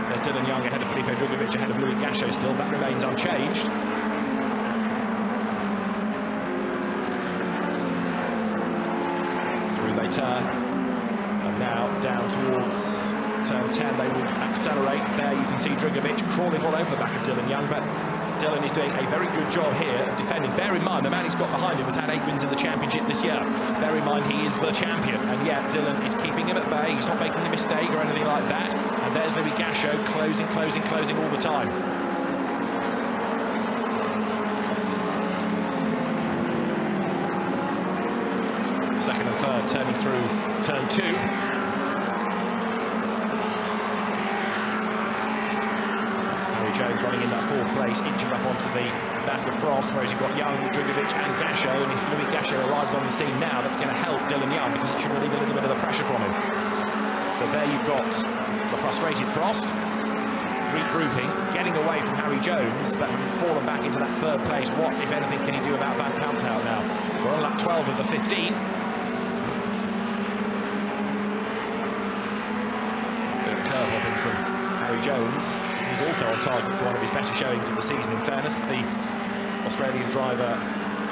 S2: There's Dylan Young ahead of Felipe Drugovich, ahead of Louis Gasho still. That remains unchanged. They turn, and now down towards turn 10 they will accelerate. There you can see Drugovich crawling all over the back of Dylan Young, but Dylan is doing a very good job here of defending. Bear in mind the man he's got behind him has had 8 wins in the championship this year. Bear in mind he is the champion, and yet Dylan is keeping him at bay. He's not making a mistake or anything like that. And there's Louis Gasho closing all the time. Second and 3rd turning through turn 2. Harry Jones running in that 4th place, inching up onto the back of Frost, whereas you've got Young, Drugovich and Gasho, and if Louis Gasho arrives on the scene now, that's going to help Dylan Young because it should relieve a little bit of the pressure from him. So there you've got the frustrated Frost, regrouping, getting away from Harry Jones, but having fallen back into that 3rd place. What, if anything, can he do about Van Countout now? We're on lap 12 of the 15. From Harry Jones, who's also on target for one of his better showings of the season. In fairness, the Australian driver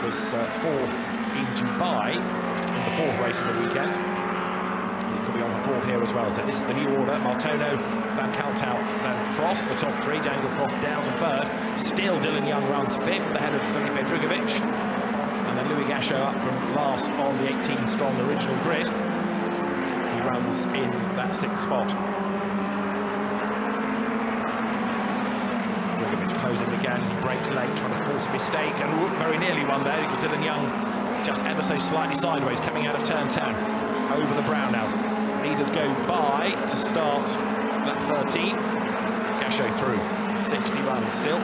S2: was 4th in Dubai in the 4th race of the weekend. He could be on for 4th here as well. So this is the new order: Martono, Van Countout, then Frost, the top 3. Daniel Frost down to 3rd. Still Dylan Young runs 5th, ahead of Felipe Drugovich, and then Louis Gasho up from last on the 18-strong original grid. He runs in that 6th spot. Closing again as he breaks late, trying to force a mistake, and very nearly one there because Dylan Young just ever so slightly sideways coming out of turn 10. Over the brow now. Leaders go by to start lap 13. Gasho through. 60 runs still.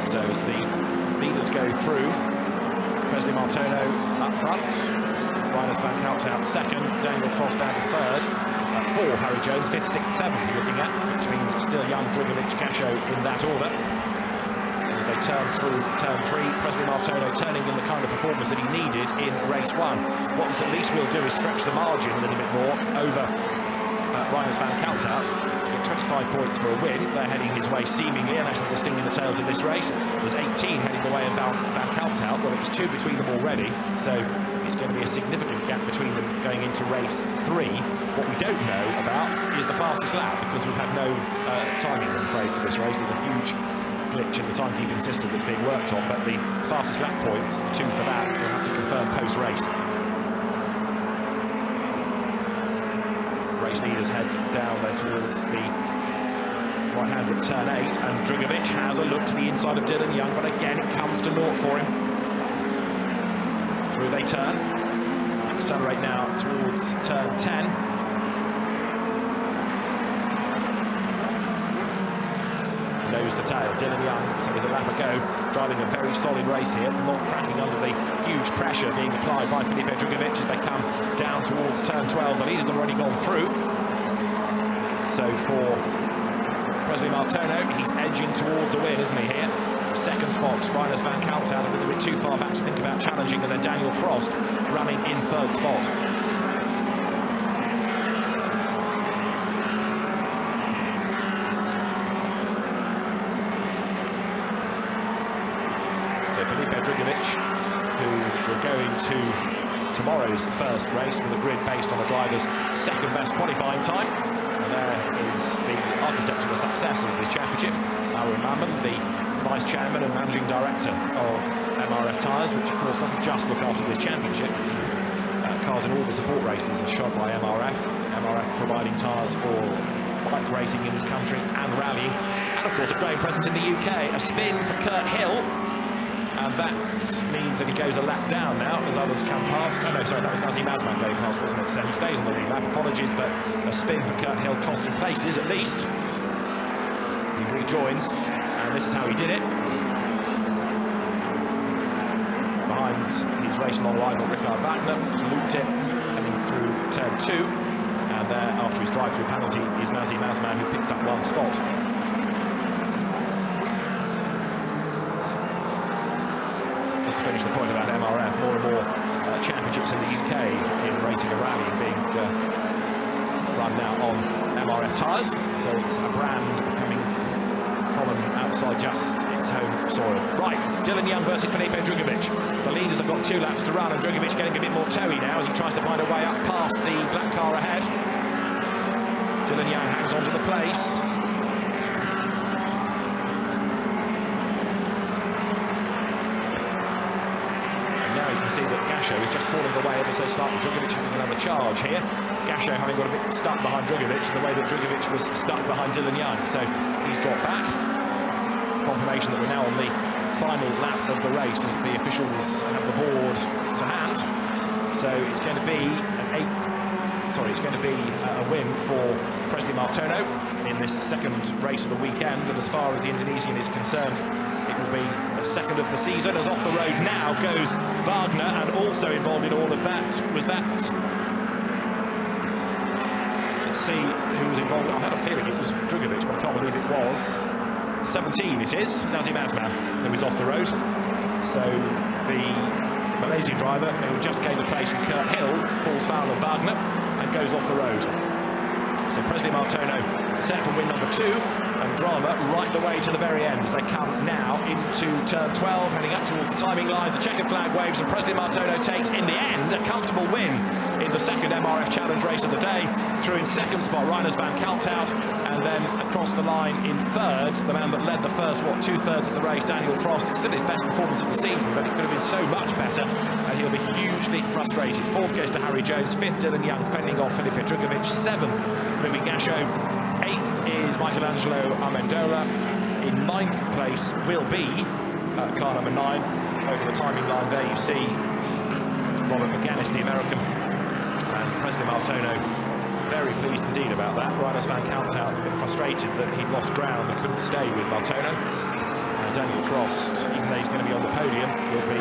S2: So as the leaders go through, Presley Martono up front. Reiners van Countout 2nd. Daniel Frost down to 3rd. 4th, Harry Jones, 5th, 6th, 7th you're looking at, which means still Young, Drugovich, Gasho in that order. As they turn through turn 3, Presley Martono turning in the kind of performance that he needed in race 1. What at least we'll do is stretch the margin a little bit more over Reiners van Countout. 25 points for a win. They're heading his way seemingly, unless there's a sting in the tail to this race. There's 18 heading the way of Van Countout. Well, it was 2 between them already, so it's going to be a significant gap between them going into race 3. What we don't know about is the fastest lap, because we've had no timing, I'm afraid, for this race. There's a huge glitch in the timekeeping system that's being worked on, but the fastest lap points, the 2 for that, we'll have to confirm post-race. race leaders head down there towards the right-hander at turn 8, and Drugovic has a look to the inside of Dylan Young, but again it comes to naught for him. Through they turn, accelerate now towards turn 10. Nose to tail, Dylan Young, so with a lap ago, driving a very solid race here, not cracking under the huge pressure being applied by Felipe Drugovic as they come down towards turn 12. The leaders have already gone through. So for Presley Martono, he's edging towards a win, isn't he, here? Second spot, Reiners van Kalthout a little bit too far back to think about challenging, and then Daniel Frost running in third spot. So Felipe Drugovic, who will go into tomorrow's first race with a grid based on a driver's second best qualifying time. And there is the architect of the success of this championship, Aaron Mammon, the vice chairman and managing director of MRF Tyres, which of course doesn't just look after this championship. Cars in all the support races are shot by MRF. MRF providing tyres for bike racing in this country and rallying. And of course a growing presence in the UK. A spin for Kurt Hill. And that means that he goes a lap down now as others come past. Oh no, sorry, that was Nazim Azman going past, wasn't it? So he stays on the lead lap, apologies, but a spin for Kurt Hill costing places at least. He rejoins, and this is how he did it. Behind his race-long rival Richard Wagner, he's looped it, coming through turn 2. And there, after his drive-through penalty, is Nazim Azman, who picks up one spot. Just to finish the point about MRF, more and more championships in the UK in racing and rallying being run now on MRF tyres. So it's a brand becoming common outside just its home soil. Right, Dylan Young versus Felipe Drugovic. The leaders have got 2 laps to run, and Drugovic getting a bit more toey now as he tries to find a way up past the black car ahead. Dylan Young hangs on to the place. See that Gasho is just falling away ever so slightly. Drugovic having another charge here. Gasho having got a bit stuck behind Drugovic in the way that Drugovic was stuck behind Dylan Young. So he's dropped back. Confirmation that we're now on the final lap of the race as the officials have the board to hand. So it's going to be a win for Presley Martono in this second race of the weekend. And as far as the Indonesian is concerned, it will be the second of the season, as off the road now goes Wagner, and also involved in all of that was that. Let's see who was involved. I had a feeling it was Drugovic, but I can't believe it was 17. It is Nazim Azman who is off the road. So the Malaysian driver who just gained a place from Kurt Hill falls foul of Wagner and goes off the road. So Presley Martono set for win number 2, and drama right the way to the very end as they come now into turn 12, heading up towards the timing line. The checkered flag waves, and Presley Martono takes, in the end, a comfortable win in the second MRF Challenge race of the day. Through in second spot, Reiners van Kalthout, and then across the line in third, the man that led the first, 2/3 of the race, Daniel Frost. It's still his best performance of the season, but it could have been so much better, and he'll be hugely frustrated. 4th goes to Harry Jones, 5th Dylan Young, fending off Felipe Drugovic, 7th Louis Gasho, 8th is Michelangelo Amendola. In 9th place will be car number 9. Over the timing line there you see Robert McGuinness, the American, and Presley Martono very pleased indeed about that. Reiners van Kalthout a bit frustrated that he'd lost ground and couldn't stay with Martono. And Daniel Frost, even though he's going to be on the podium, will be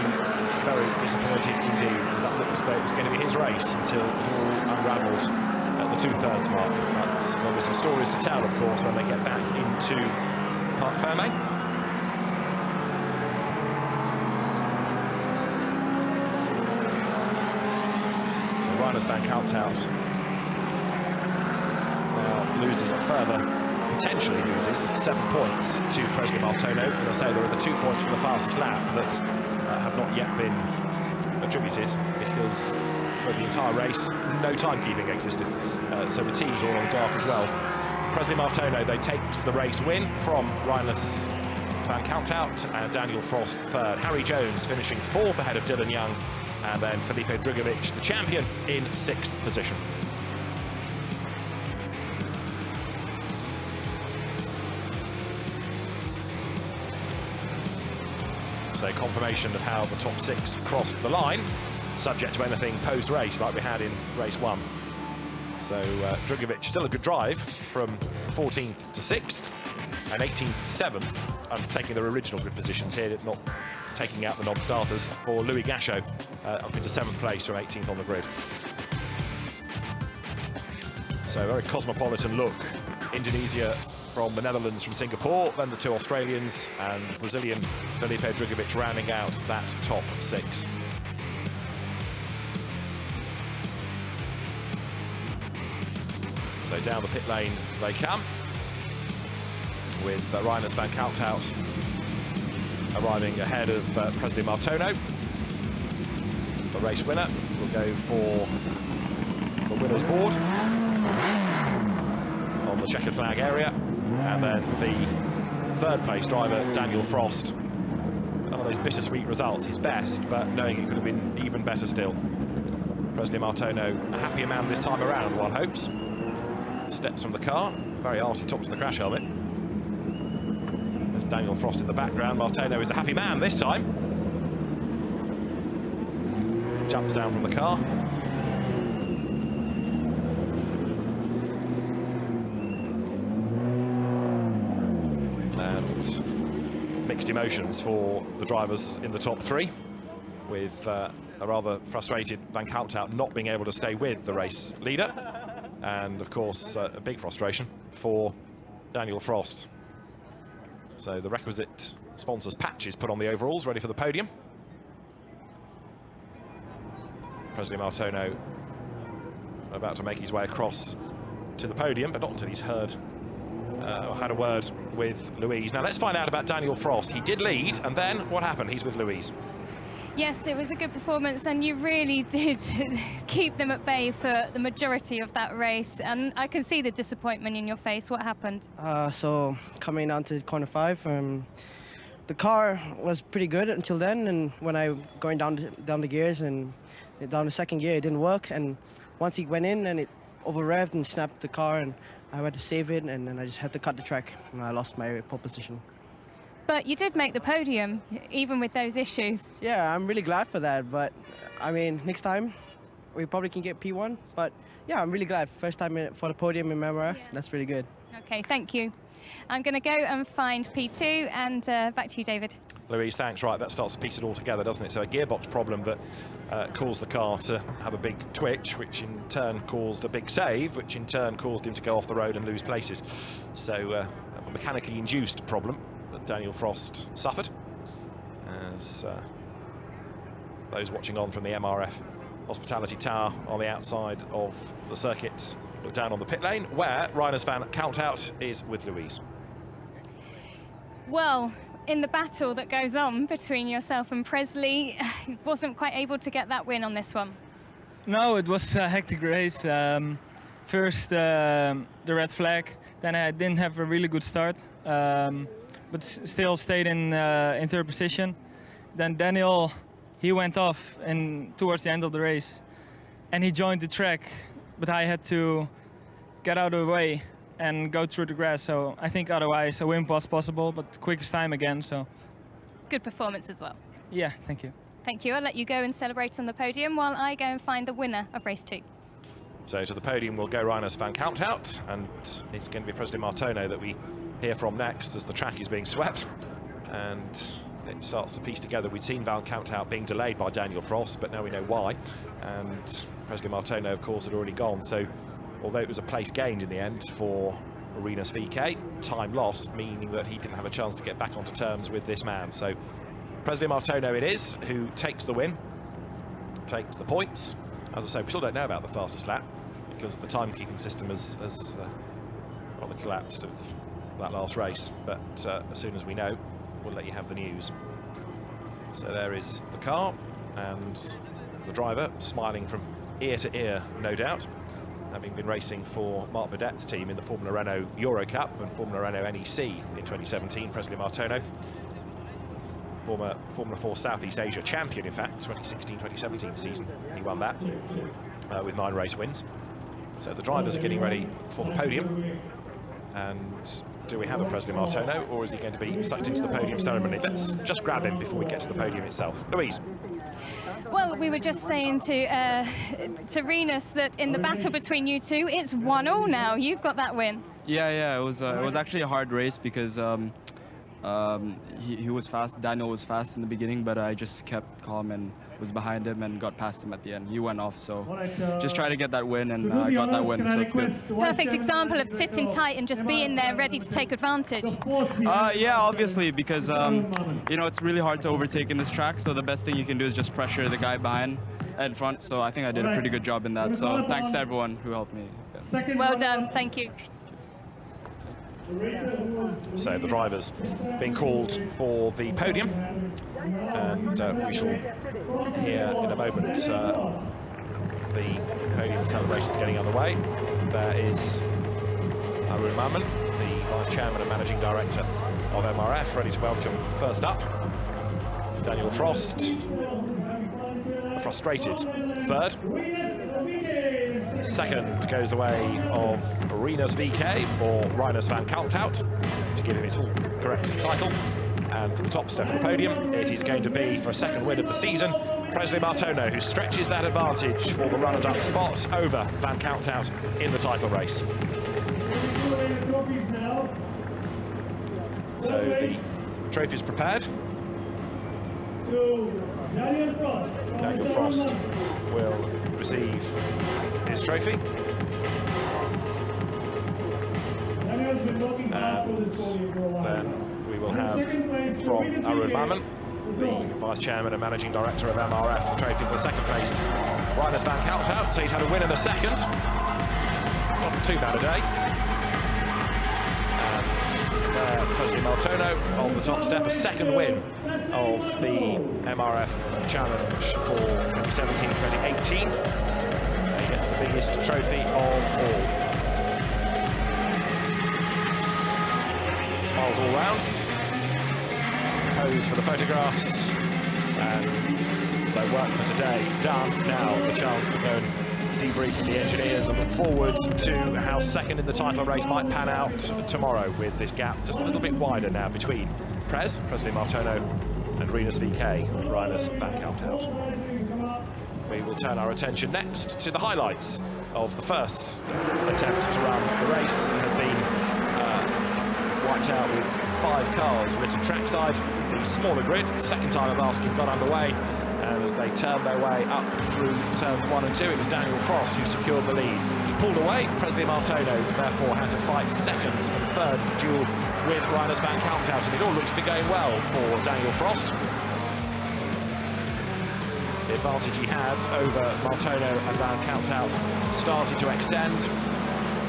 S2: very disappointed indeed, because that looks like it was going to be his race until it all unravelled at the 2/3 mark. But there'll be some stories to tell, of course, when they get back into Parc Fermé. So Reiners van Kalthout now loses a further, potentially loses 7 points to Presley Martono. As I say, there are the 2 points from the fastest lap that have not yet been attributed, because for the entire race no timekeeping existed, so the teams are all on dark as well. Presley Martono, though, takes the race win from Reiners van Kalthout, and Daniel Frost 3rd. Harry Jones finishing 4th ahead of Dylan Young, and then Felipe Drugovic, the champion, in 6th position. So confirmation of how the top 6 crossed the line, subject to anything post-race like we had in race 1. So Drugovic, still a good drive from 14th to 6th and 18th to 7th. I'm taking their original good positions here, not taking out the non-starters, for Louis Gachot up into 7th place from 18th on the grid. So very cosmopolitan look. Indonesia from the Netherlands, from Singapore, then the 2 Australians, and Brazilian Felipe Drugovic rounding out that top 6. So down the pit lane they come, with Reiners van Kalthout arriving ahead of Presley Martono. The race winner will go for the winner's board on the checkered flag area, and then the 3rd place driver, Daniel Frost. One of those bittersweet results, his best, but knowing it could have been even better still. Presley Martono, a happier man this time around, one hopes. Steps from the car, very arty top to the crash helmet. There's Daniel Frost in the background. Martono is a happy man this time. Jumps down from the car. And mixed emotions for the drivers in the top 3, with a rather frustrated Van Kalthout not being able to stay with the race leader. And of course, a big frustration for Daniel Frost. So the requisite sponsors patches put on the overalls, ready for the podium. Presley Martono about to make his way across to the podium, but not until he's heard or had a word with Louise. Now let's find out about Daniel Frost. He did lead, and then what happened? He's with Louise.
S1: Yes, it was a good performance, and you really did keep them at bay for the majority of that race. And I can see the disappointment in your face. What happened?
S6: So coming down to corner 5, the car was pretty good until then, and when I going down the gears and down the 2nd gear, it didn't work. And once he went in, and it over revved and snapped the car, and I had to save it, and then I just had to cut the track, and I lost my pole position.
S1: But you did make the podium, even with those issues.
S6: Yeah, I'm really glad for that, but I mean, next time we probably can get P1, but yeah, I'm really glad. First time for the podium in MRF, that's really good.
S1: Okay, thank you. I'm going to go and find P2, and back to you, David.
S2: Louise, thanks. Right, that starts to piece it all together, doesn't it? So a gearbox problem that caused the car to have a big twitch, which in turn caused a big save, which in turn caused him to go off the road and lose places. So a mechanically induced problem that Daniel Frost suffered, as those watching on from the MRF Hospitality Tower on the outside of the circuit look down on the pit lane, where Reiners van Kalthout is with Louise.
S1: Well, in the battle that goes on between yourself and Presley, wasn't quite able to get that win on this one.
S3: No, it was a hectic race. First the red flag, then I didn't have a really good start, but still stayed in 3rd position. Then Daniel, he went off towards the end of the race, and he joined the track, but I had to get out of the way and go through the grass, so I think otherwise a win was possible, but the quickest time again, so.
S1: Good performance as well.
S3: Yeah, thank you.
S1: Thank you. I'll let you go and celebrate on the podium while I go and find the winner of race 2.
S2: So to the podium will go Reiners van Kalthout, and it's going to be Presley Martono that we hear from next as the track is being swept. And it starts to piece together. We'd seen Van Kalthout being delayed by Daniel Frost, but now we know why. And Presley Martono, of course, had already gone. So although it was a place gained in the end for Reiners VK, time lost, meaning that he didn't have a chance to get back onto terms with this man. So Presley Martono it is who takes the win, takes the points. As I say, we still don't know about the fastest lap because the timekeeping system has rather collapsed of that last race. But as soon as we know, we'll let you have the news. So there is the car and the driver smiling from ear to ear, no doubt, having been racing for Marc Vedette's team in the Formula Renault Euro Cup and Formula Renault NEC in 2017. Presley Martono, former Formula 4 Southeast Asia champion, in fact, 2016-2017 season. He won that with 9 race wins. So the drivers are getting ready for the podium, and do we have a Presley Martono, or is he going to be sucked into the podium ceremony? Let's just grab him before we get to the podium itself. Louise.
S1: Well, we were just saying to Rinus that in the battle between you two, it's 1-1 now. You've got that win.
S10: Yeah, it was actually a hard race because he was fast. Daniel was fast in the beginning, but I just kept calm and was behind him and got past him at the end. He went off, so just try to get that win, and I got that win, so it's good.
S1: Perfect example of sitting tight and just being there ready to take advantage.
S10: Yeah, obviously, because you know, it's really hard to overtake in this track, so the best thing you can do is just pressure the guy behind and front, so I think I did a pretty good job in that, so thanks to everyone who helped me. Yeah.
S1: Well done, thank you.
S2: So the drivers being called for the podium, and we shall hear in a moment the podium celebrations getting underway. There is Arun Maman, the Vice Chairman and Managing Director of MRF, ready to welcome first up Daniel Frost, a frustrated third. Second goes the way of Rinus VK, or Rinus van Kalthout, to give him his full correct title. And for the top step of the podium, it is going to be, for a second win of the season, Presley Martono, who stretches that advantage for the runners-up spot over Van Kalthout in the title race. So the trophy is prepared. Daniel Frost will receive his trophy. And then we will have from Arun Maman, the Vice Chairman and Managing Director of MRF, the trophy for the second placed Rinus van Kalthout. So he's had a win and a second. It's not too bad a day. Presley Martono on the top step, a second win of the MRF Challenge for 2017-2018. He gets the biggest trophy of all. Smiles all round. Pose for the photographs, and their work for today done. Now the chance to go and debrief with the engineers and look forward to how second in the title race might pan out tomorrow, with this gap just a little bit wider now between Presley Martono and Rinus VK, Rinus van Kalthout. We will turn our attention next to the highlights of the first attempt to run the race. It had been wiped out with 5 cars littered trackside. The smaller grid, second time of asking, got underway. And as they turned their way up through turns 1 and 2, it was Daniel Frost who secured the lead. He pulled away. Presley Martono therefore had to fight second and third duel with Rinus van Kalthout, and it all looked to be going well for Daniel Frost. The advantage he had over Martono and van Kalthout started to extend.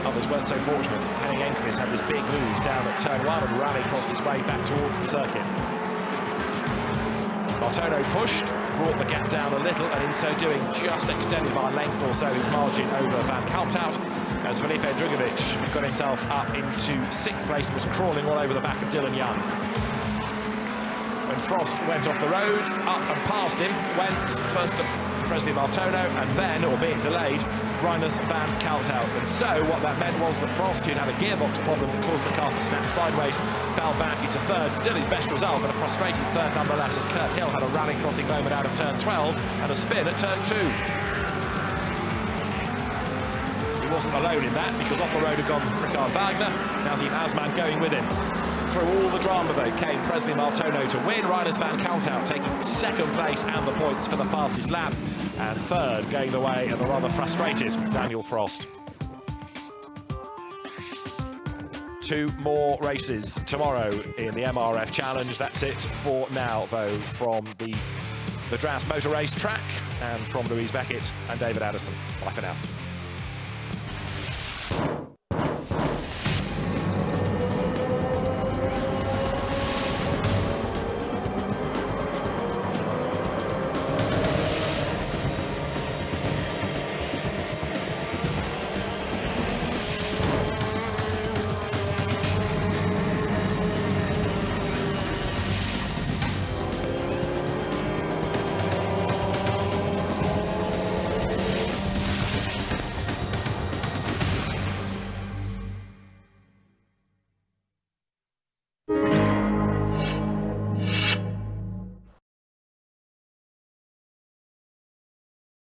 S2: Others weren't so fortunate. Henning Enquist had this big move down at turn 1 and rally crossed his way back towards the circuit. Martono pushed, brought the gap down a little, and in so doing just extended by a length or so his margin over Van Kalthout, as Felipe Drugovich got himself up into 6th place and was crawling all over the back of Dylan Young. When Frost went off the road, up and past him went first Presley Martono, and then, or being delayed, Rinus van Kalthout. And so what that meant was that Frost, who'd had a gearbox problem that caused the car to snap sideways, fell back into third. Still his best result, but a frustrating third nonetheless, as Kurt Hill had a rally crossing moment out of turn 12 and a spin at turn 2. He wasn't alone in that, because off the road had gone Richard Wagner, Nazim Azman going with him. Through all the drama, though, came Presley Martono to win. Rinus van Kalthout taking 2nd place and the points for the fastest lap, and 3rd going the way of the rather frustrated Daniel Frost. 2 more races tomorrow in the MRF Challenge. That's it for now, though, from the Dras Motor Race track, and from Louise Beckett and David Addison. Bye for now.